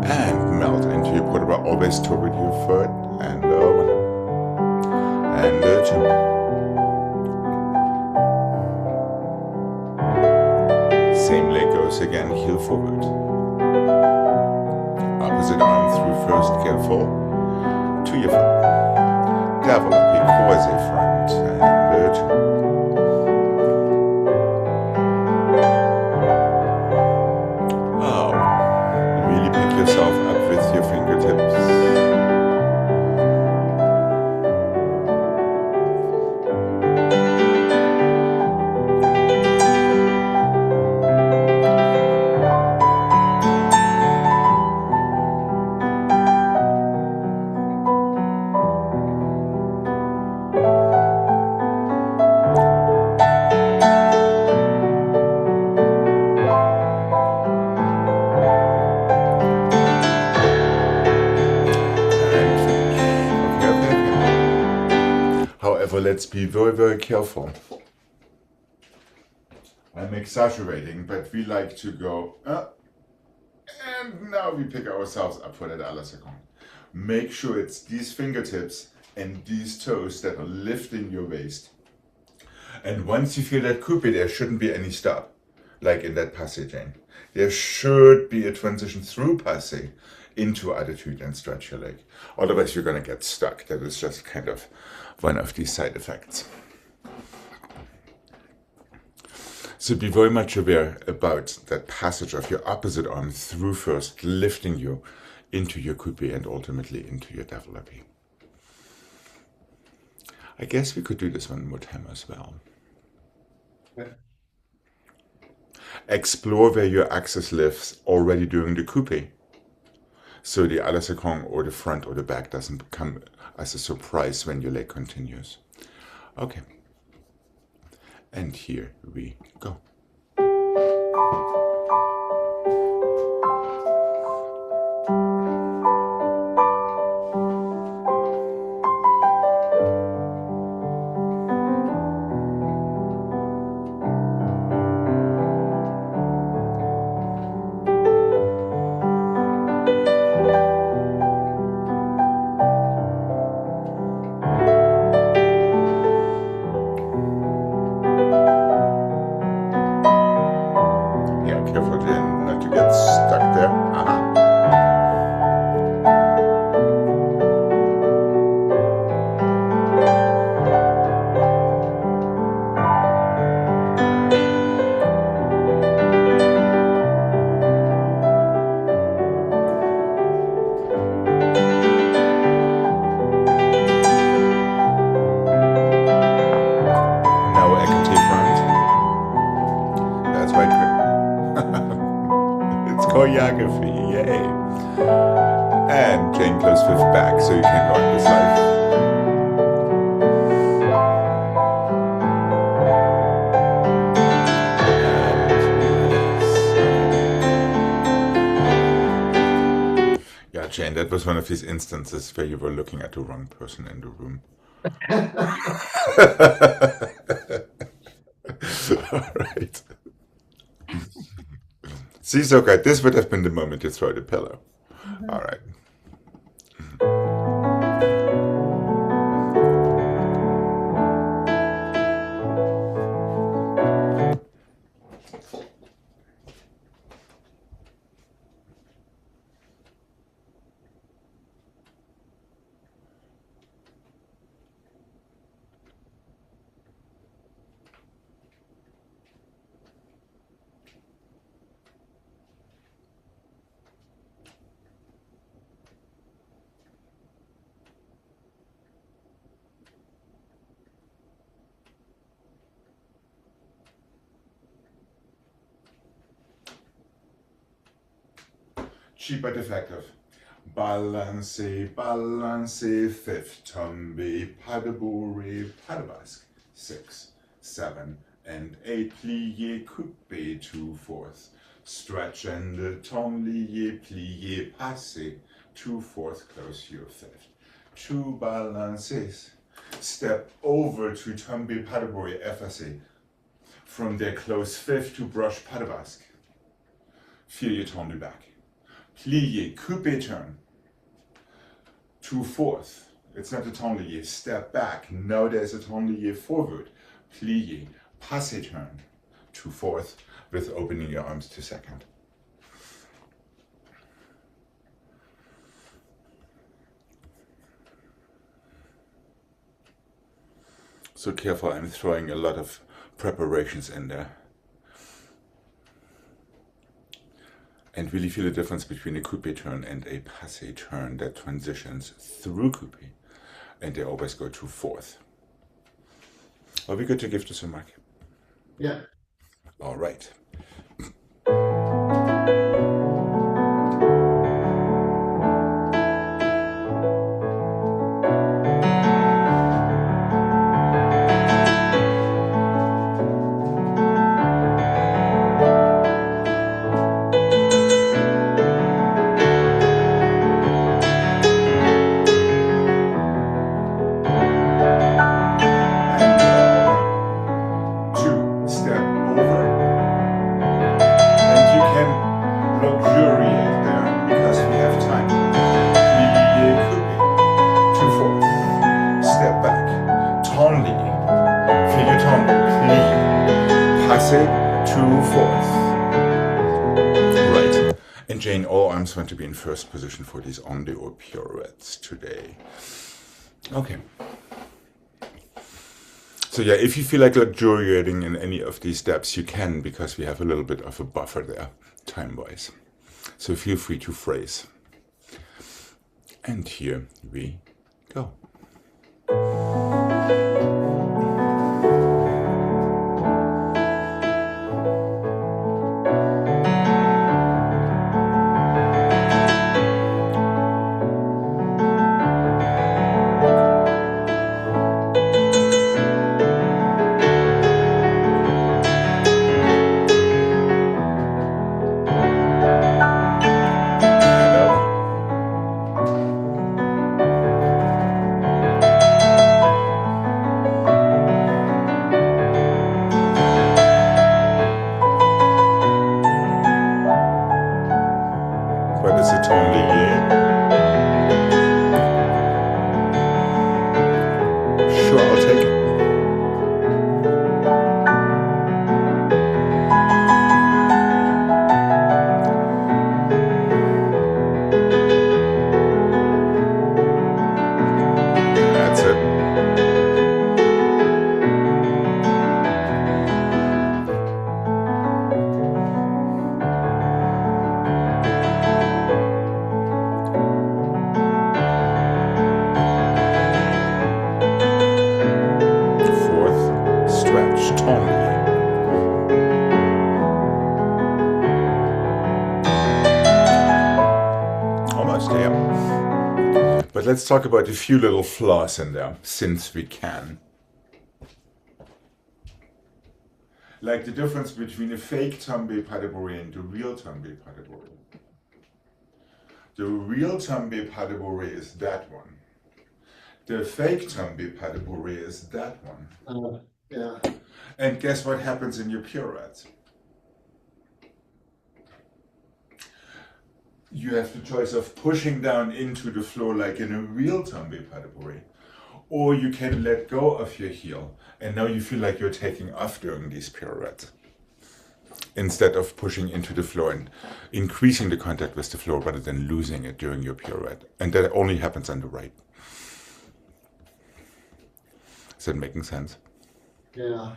And melt into your quarter, always toward your foot, and one, and two. Same leg goes again, heel forward. Opposite arm through first, careful. To your foot. Developing quasi front and two. Oh, really pick yourself up with your fingertips. Let's be very, very careful. I'm exaggerating, but we like to go and now we pick ourselves up for that Alasakong. Make sure it's these fingertips and these toes that are lifting your waist. And once you feel that coupe, there shouldn't be any stop, like in that passe, Jane. There should be a transition through passe into attitude and stretch your leg. Otherwise, you're going to get stuck. That is just kind of one of these side effects. So be very much aware about that passage of your opposite arm through first, lifting you into your coupe and ultimately into your developping. I guess we could do this one more time as well. Okay. Explore where your axis lifts already during the coupe. So the Alasakong or the front or the back doesn't come as a surprise when your leg continues. Okay. And here we go. Choreography, yay! And chain close fifth back so you can go on this side. And yeah, chain that was one of these instances where you were looking at the wrong person in the room. All right. See, Soka, this would have been the moment you throw the pillow. All right. Cheap but effective. Balance, balance, fifth, tombe, padabore, padabask. 6, 7, and 8. Plie, coupe, 2/4. Stretch and ton, lié, plie, passe. 2/4, close your fifth. 2 balances. Step over to tombe, padabore, FSA. From there, close fifth to brush padabask. Feel your ton back. Plie, coupe turn, 2/4. It's not a ton lié, step back. Now there's a ton lié forward. Plie, passe turn, 2/4, with opening your arms to second. So careful, I'm throwing a lot of preparations in there. And really feel the difference between a coupe turn and a passe turn that transitions through coupe, and they always go 2/4. Are we good to give this a mark? Yeah. All right. Right. And Jane, all arms want to be in first position for these onde or pirouettes today. Okay. So yeah, if you feel like luxuriating in any of these steps, you can, because we have a little bit of a buffer there, time-wise. So feel free to phrase. And here we go. But let's talk about a few little flaws in there, since we can. Like the difference between a fake tombe padabore and a real tombe padabore. The real tombe pas de bourrée is that one. The fake tombe pas de bourrée is that one. Yeah. And guess what happens in your pirouette? You have the choice of pushing down into the floor like in a real tombe pas de bourrée, or you can let go of your heel, and now you feel like you're taking off during these pirouettes, instead of pushing into the floor and increasing the contact with the floor rather than losing it during your pirouette. And that only happens on the right. Is that making sense? Yeah.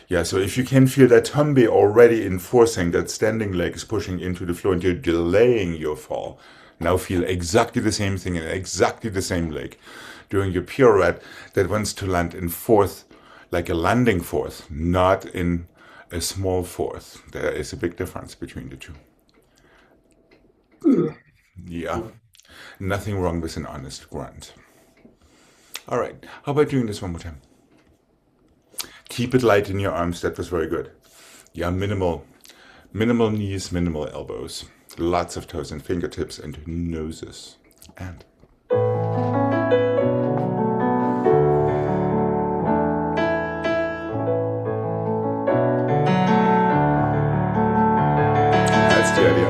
Yeah, so if you can feel that tombe already enforcing that standing leg is pushing into the floor and you're delaying your fall, now feel exactly the same thing in exactly the same leg during your pirouette that wants to land in fourth, like a landing fourth, not in a small fourth. There is a big difference between the two. Yeah, nothing wrong with an honest grunt. All right, how about doing this one more time? Keep it light in your arms. That was very good. Yeah, minimal knees, minimal elbows. Lots of toes and fingertips and noses. And that's the idea.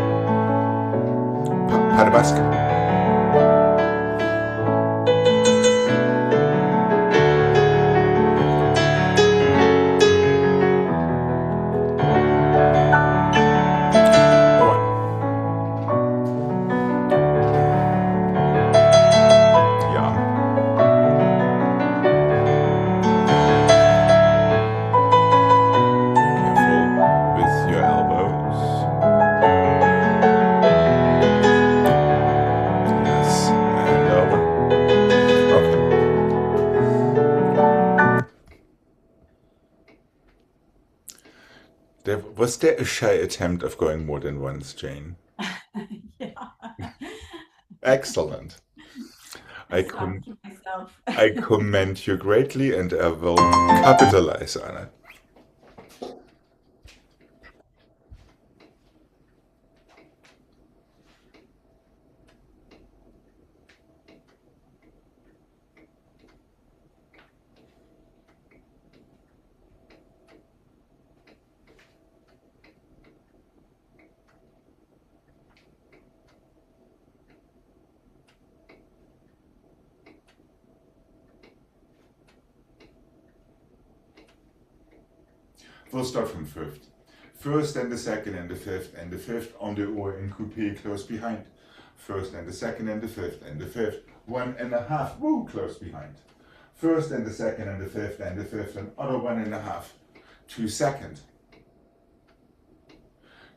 Pas de basque. Was there a shy attempt of going more than once, Jane? Yeah. Excellent. I myself. I commend you greatly, and I will capitalize on it. We'll start from fifth. First and the second and the fifth and the fifth on the oar in coupe close behind. First and the second and the fifth and the fifth 1.5, woo, close behind. First and the second and the fifth another 1.5, 2 seconds.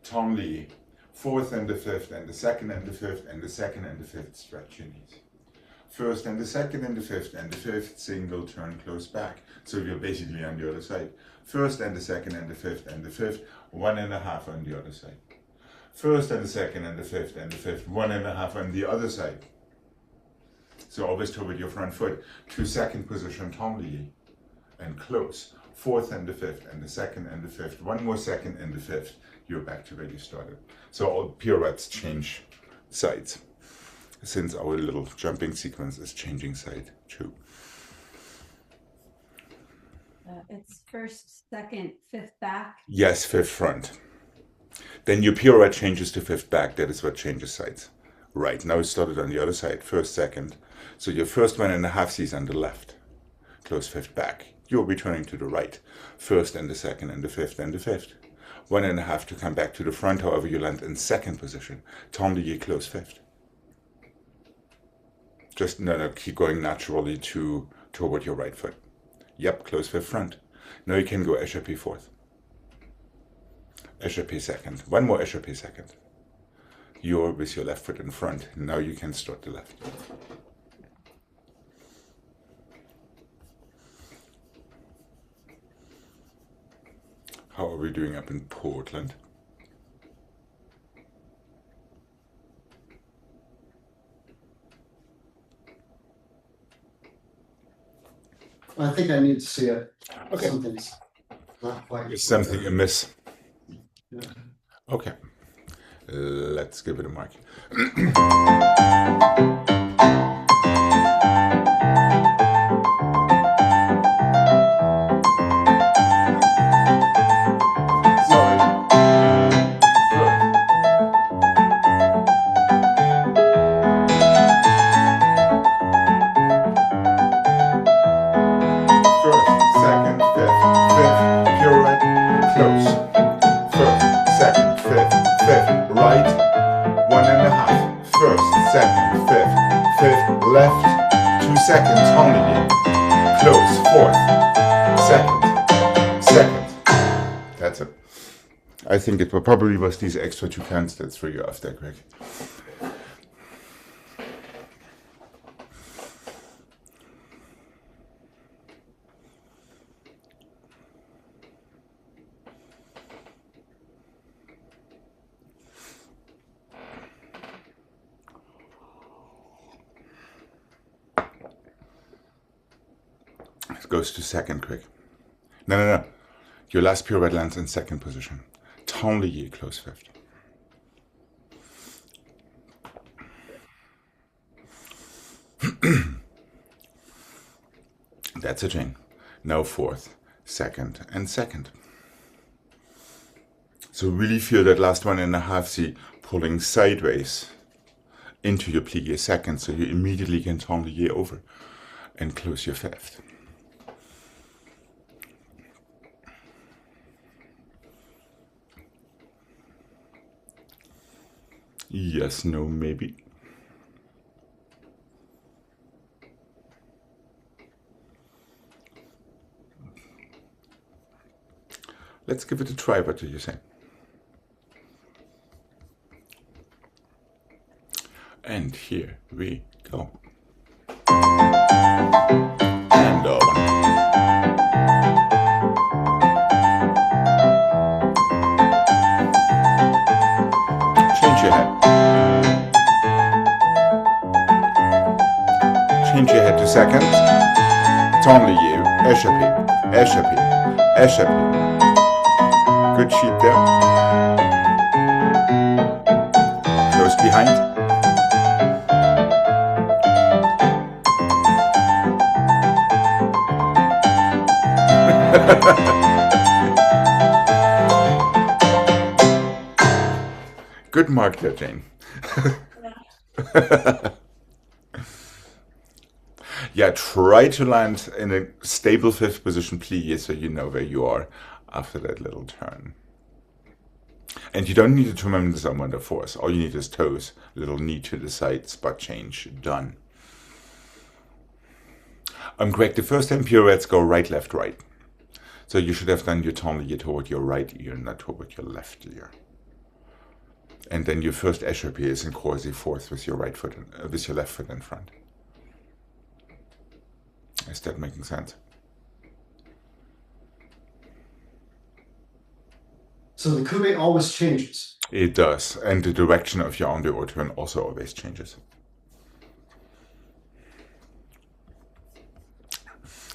Tom Lee, fourth and the fifth and the second and the fifth and the second and the fifth, stretch your knees. First and the second and the fifth single turn close back. So you're basically on the other side. First and the second and the fifth 1.5 on the other side. First and the second and the fifth 1.5 on the other side. So always toward your front foot. 2 second position tomli and close. Fourth and the fifth and the second and the fifth. 1 more second and the fifth. You're back to where you started. So all pirouettes change sides, since our little jumping sequence is changing side too. It's first, second, fifth back. Yes, fifth front. Then your pirouette changes to fifth back. That is what changes sides. Right, now it started on the other side, first, second. So your first 1.5 sees on the left. Close fifth back. You're returning to the right. First and the second and the fifth. 1.5 to come back to the front, however you land in second position. Tendez close fifth. Just keep going naturally toward your right foot. Yep, close fifth front. Now you can go échappé fourth. Échappé second. 1 more échappé second. You're with your left foot in front. Now you can start the left. How are we doing up in Portland? I think I need to see it. Okay. Something's not quite. Is something amiss? Yeah. Okay. Let's give it a mark. Left, 2 seconds only. Close, fourth, second. That's it. I think it probably was these extra 2 counts that threw you off there, Greg. It goes to second, quick. No. Your last pirouette lands in second position. Tournier, close fifth. That's a chain. Now fourth, second, and second. So really feel that last 1.5 C pulling sideways into your plié second, so you immediately can tournier over and close your fifth. Yes, no, maybe. Let's give it a try, what do you say? And here we go. And over. Change your head. Change your head to second. Tournier, échappé. Good sheet there. Close behind. Good mark there, Jane. Yeah, try to land in a stable fifth position plié so you know where you are after that little turn. And you don't need a tremendous amount of force. All you need is toes, little knee to the side, spot change, done. Greg, the first 10 pirouettes go right, left, right. So you should have done your tournier toward your right ear, not toward your left ear. And then your first échappé is in croisé fourth with your right foot, with your left foot in front. Is that making sense? So the coupe always changes. It does, and the direction of your en dehors turn also always changes.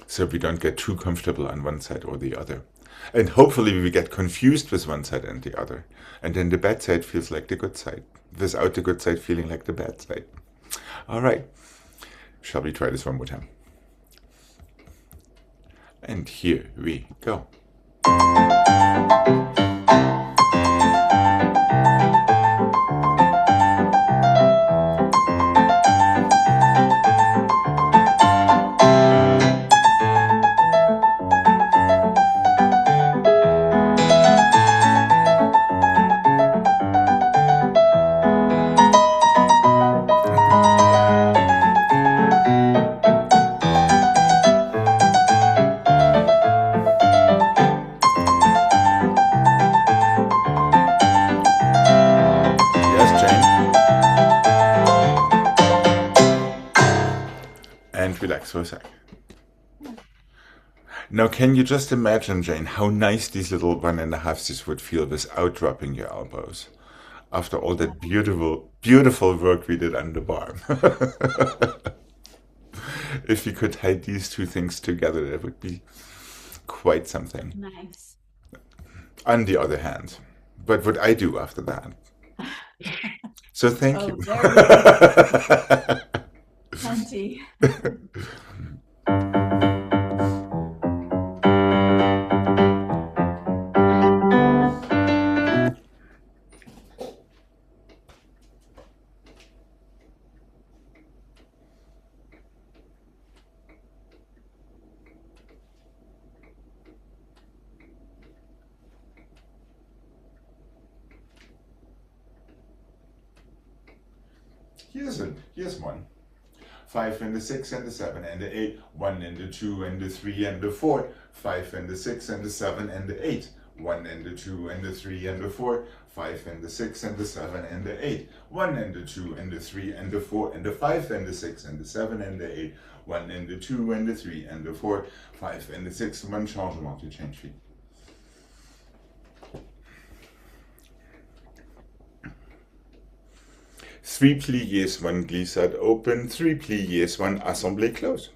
So we don't get too comfortable on one side or the other. And hopefully we get confused with one side and the other. And then the bad side feels like the good side, without the good side feeling like the bad side. All right, shall we try this one more time? And here we go. Relax for a sec. Now, can you just imagine, Jane, how nice these little 1.5 Cs would feel without dropping your elbows after all that beautiful work we did on the bar? If you could tie these two things together, that would be quite something. Nice. On the other hand, but what I do after that? So thank Oh, you. very plenty. Here's one. 5 and the 6 and the 7 and the 8. 1 and the 2 and the 3 and the 4. 5 and the 6 and the 7 and the 8. 1 and the 2 and the 3 and the 4. 5 and the 6 and the 7 and the 8. 1 and the 2 and the 3 and the 4 and the 5 and the 6 and the 7 and the 8. 1 and the 2 and the 3 and the 4. 5 and the 6. One changement to change feet. Three pliés, one glissade open. 3 pliés, one assemblée close.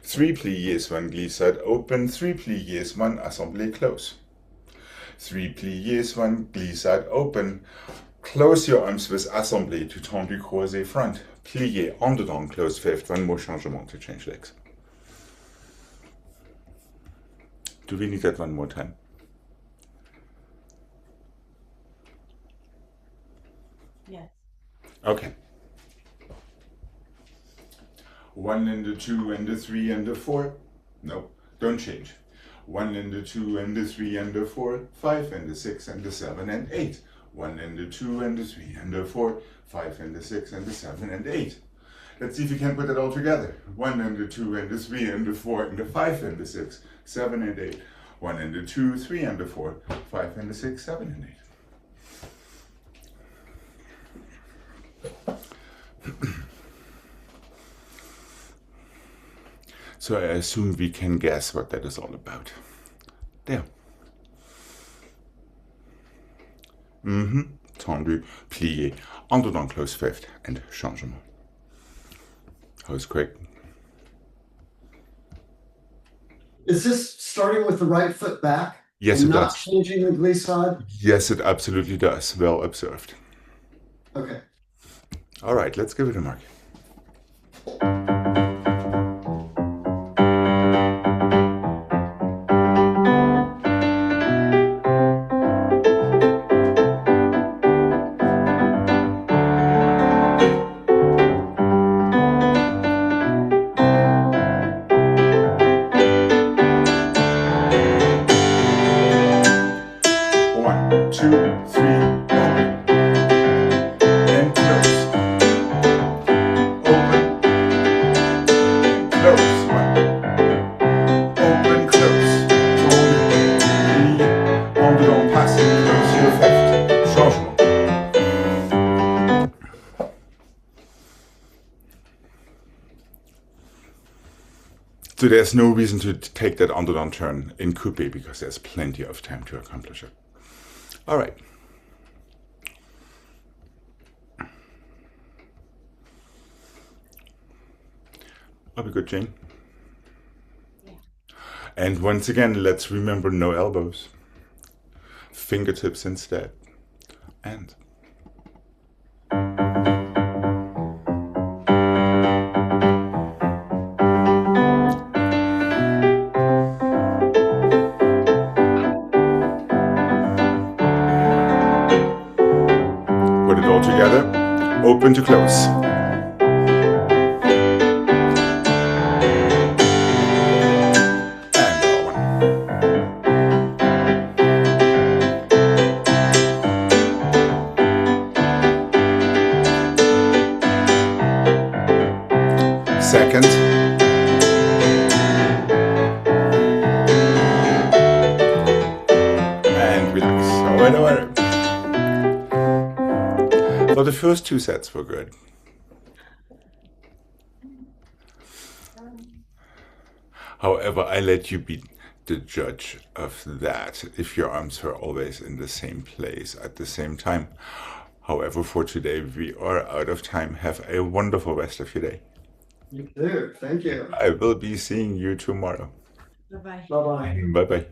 3 pliés, one glissade open. 3 pliés, one assemblée close. 3 pliés, one glissade open. Close your arms with assemblée to tendu croisé front. Plié en dedans, close fifth. One more changement to change legs. Do we need that one more time? Yes. Okay. 1 and the 2 and the 3 and the 4. No, don't change. 1 and the 2 and the 3 and the 4. 5 and the 6 and the 7 and 8. 1 and the 2 and the 3 and the 4. 5 and the 6 and the 7 and 8. Let's see if you can put it all together. 1 and the 2 and the 3 and the 4 and the 5 and the 6, 7 and 8. 1 and the 2, 3 and the 4. 5 and the 6, 7 and 8. So I assume we can guess what that is all about. There. Tendu, plié, en dedans close fifth, and changement. That was quick. Is this starting with the right foot back? Yes, and it not does. changing the glissade? Yes, it absolutely does. Well observed. Okay. All right, let's give it a mark. One, two, three, open. And close. Open. Close. One. Open, close. Tourne. En dedans, passe. Close your fifth. Changement. So there's no reason to take that underdown turn in coupe because there's plenty of time to accomplish it. All right. Are we good, Jane? Yeah. And once again, let's remember no elbows. Fingertips instead. And put it all together. Open to close. And one. Second. And relax. All right. Well, the first two sets were good. However, I let you be the judge of that if your arms were always in the same place at the same time. However, for today, we are out of time. Have a wonderful rest of your day. You too. Thank you. I will be seeing you tomorrow. Bye-bye. Bye bye. Bye bye.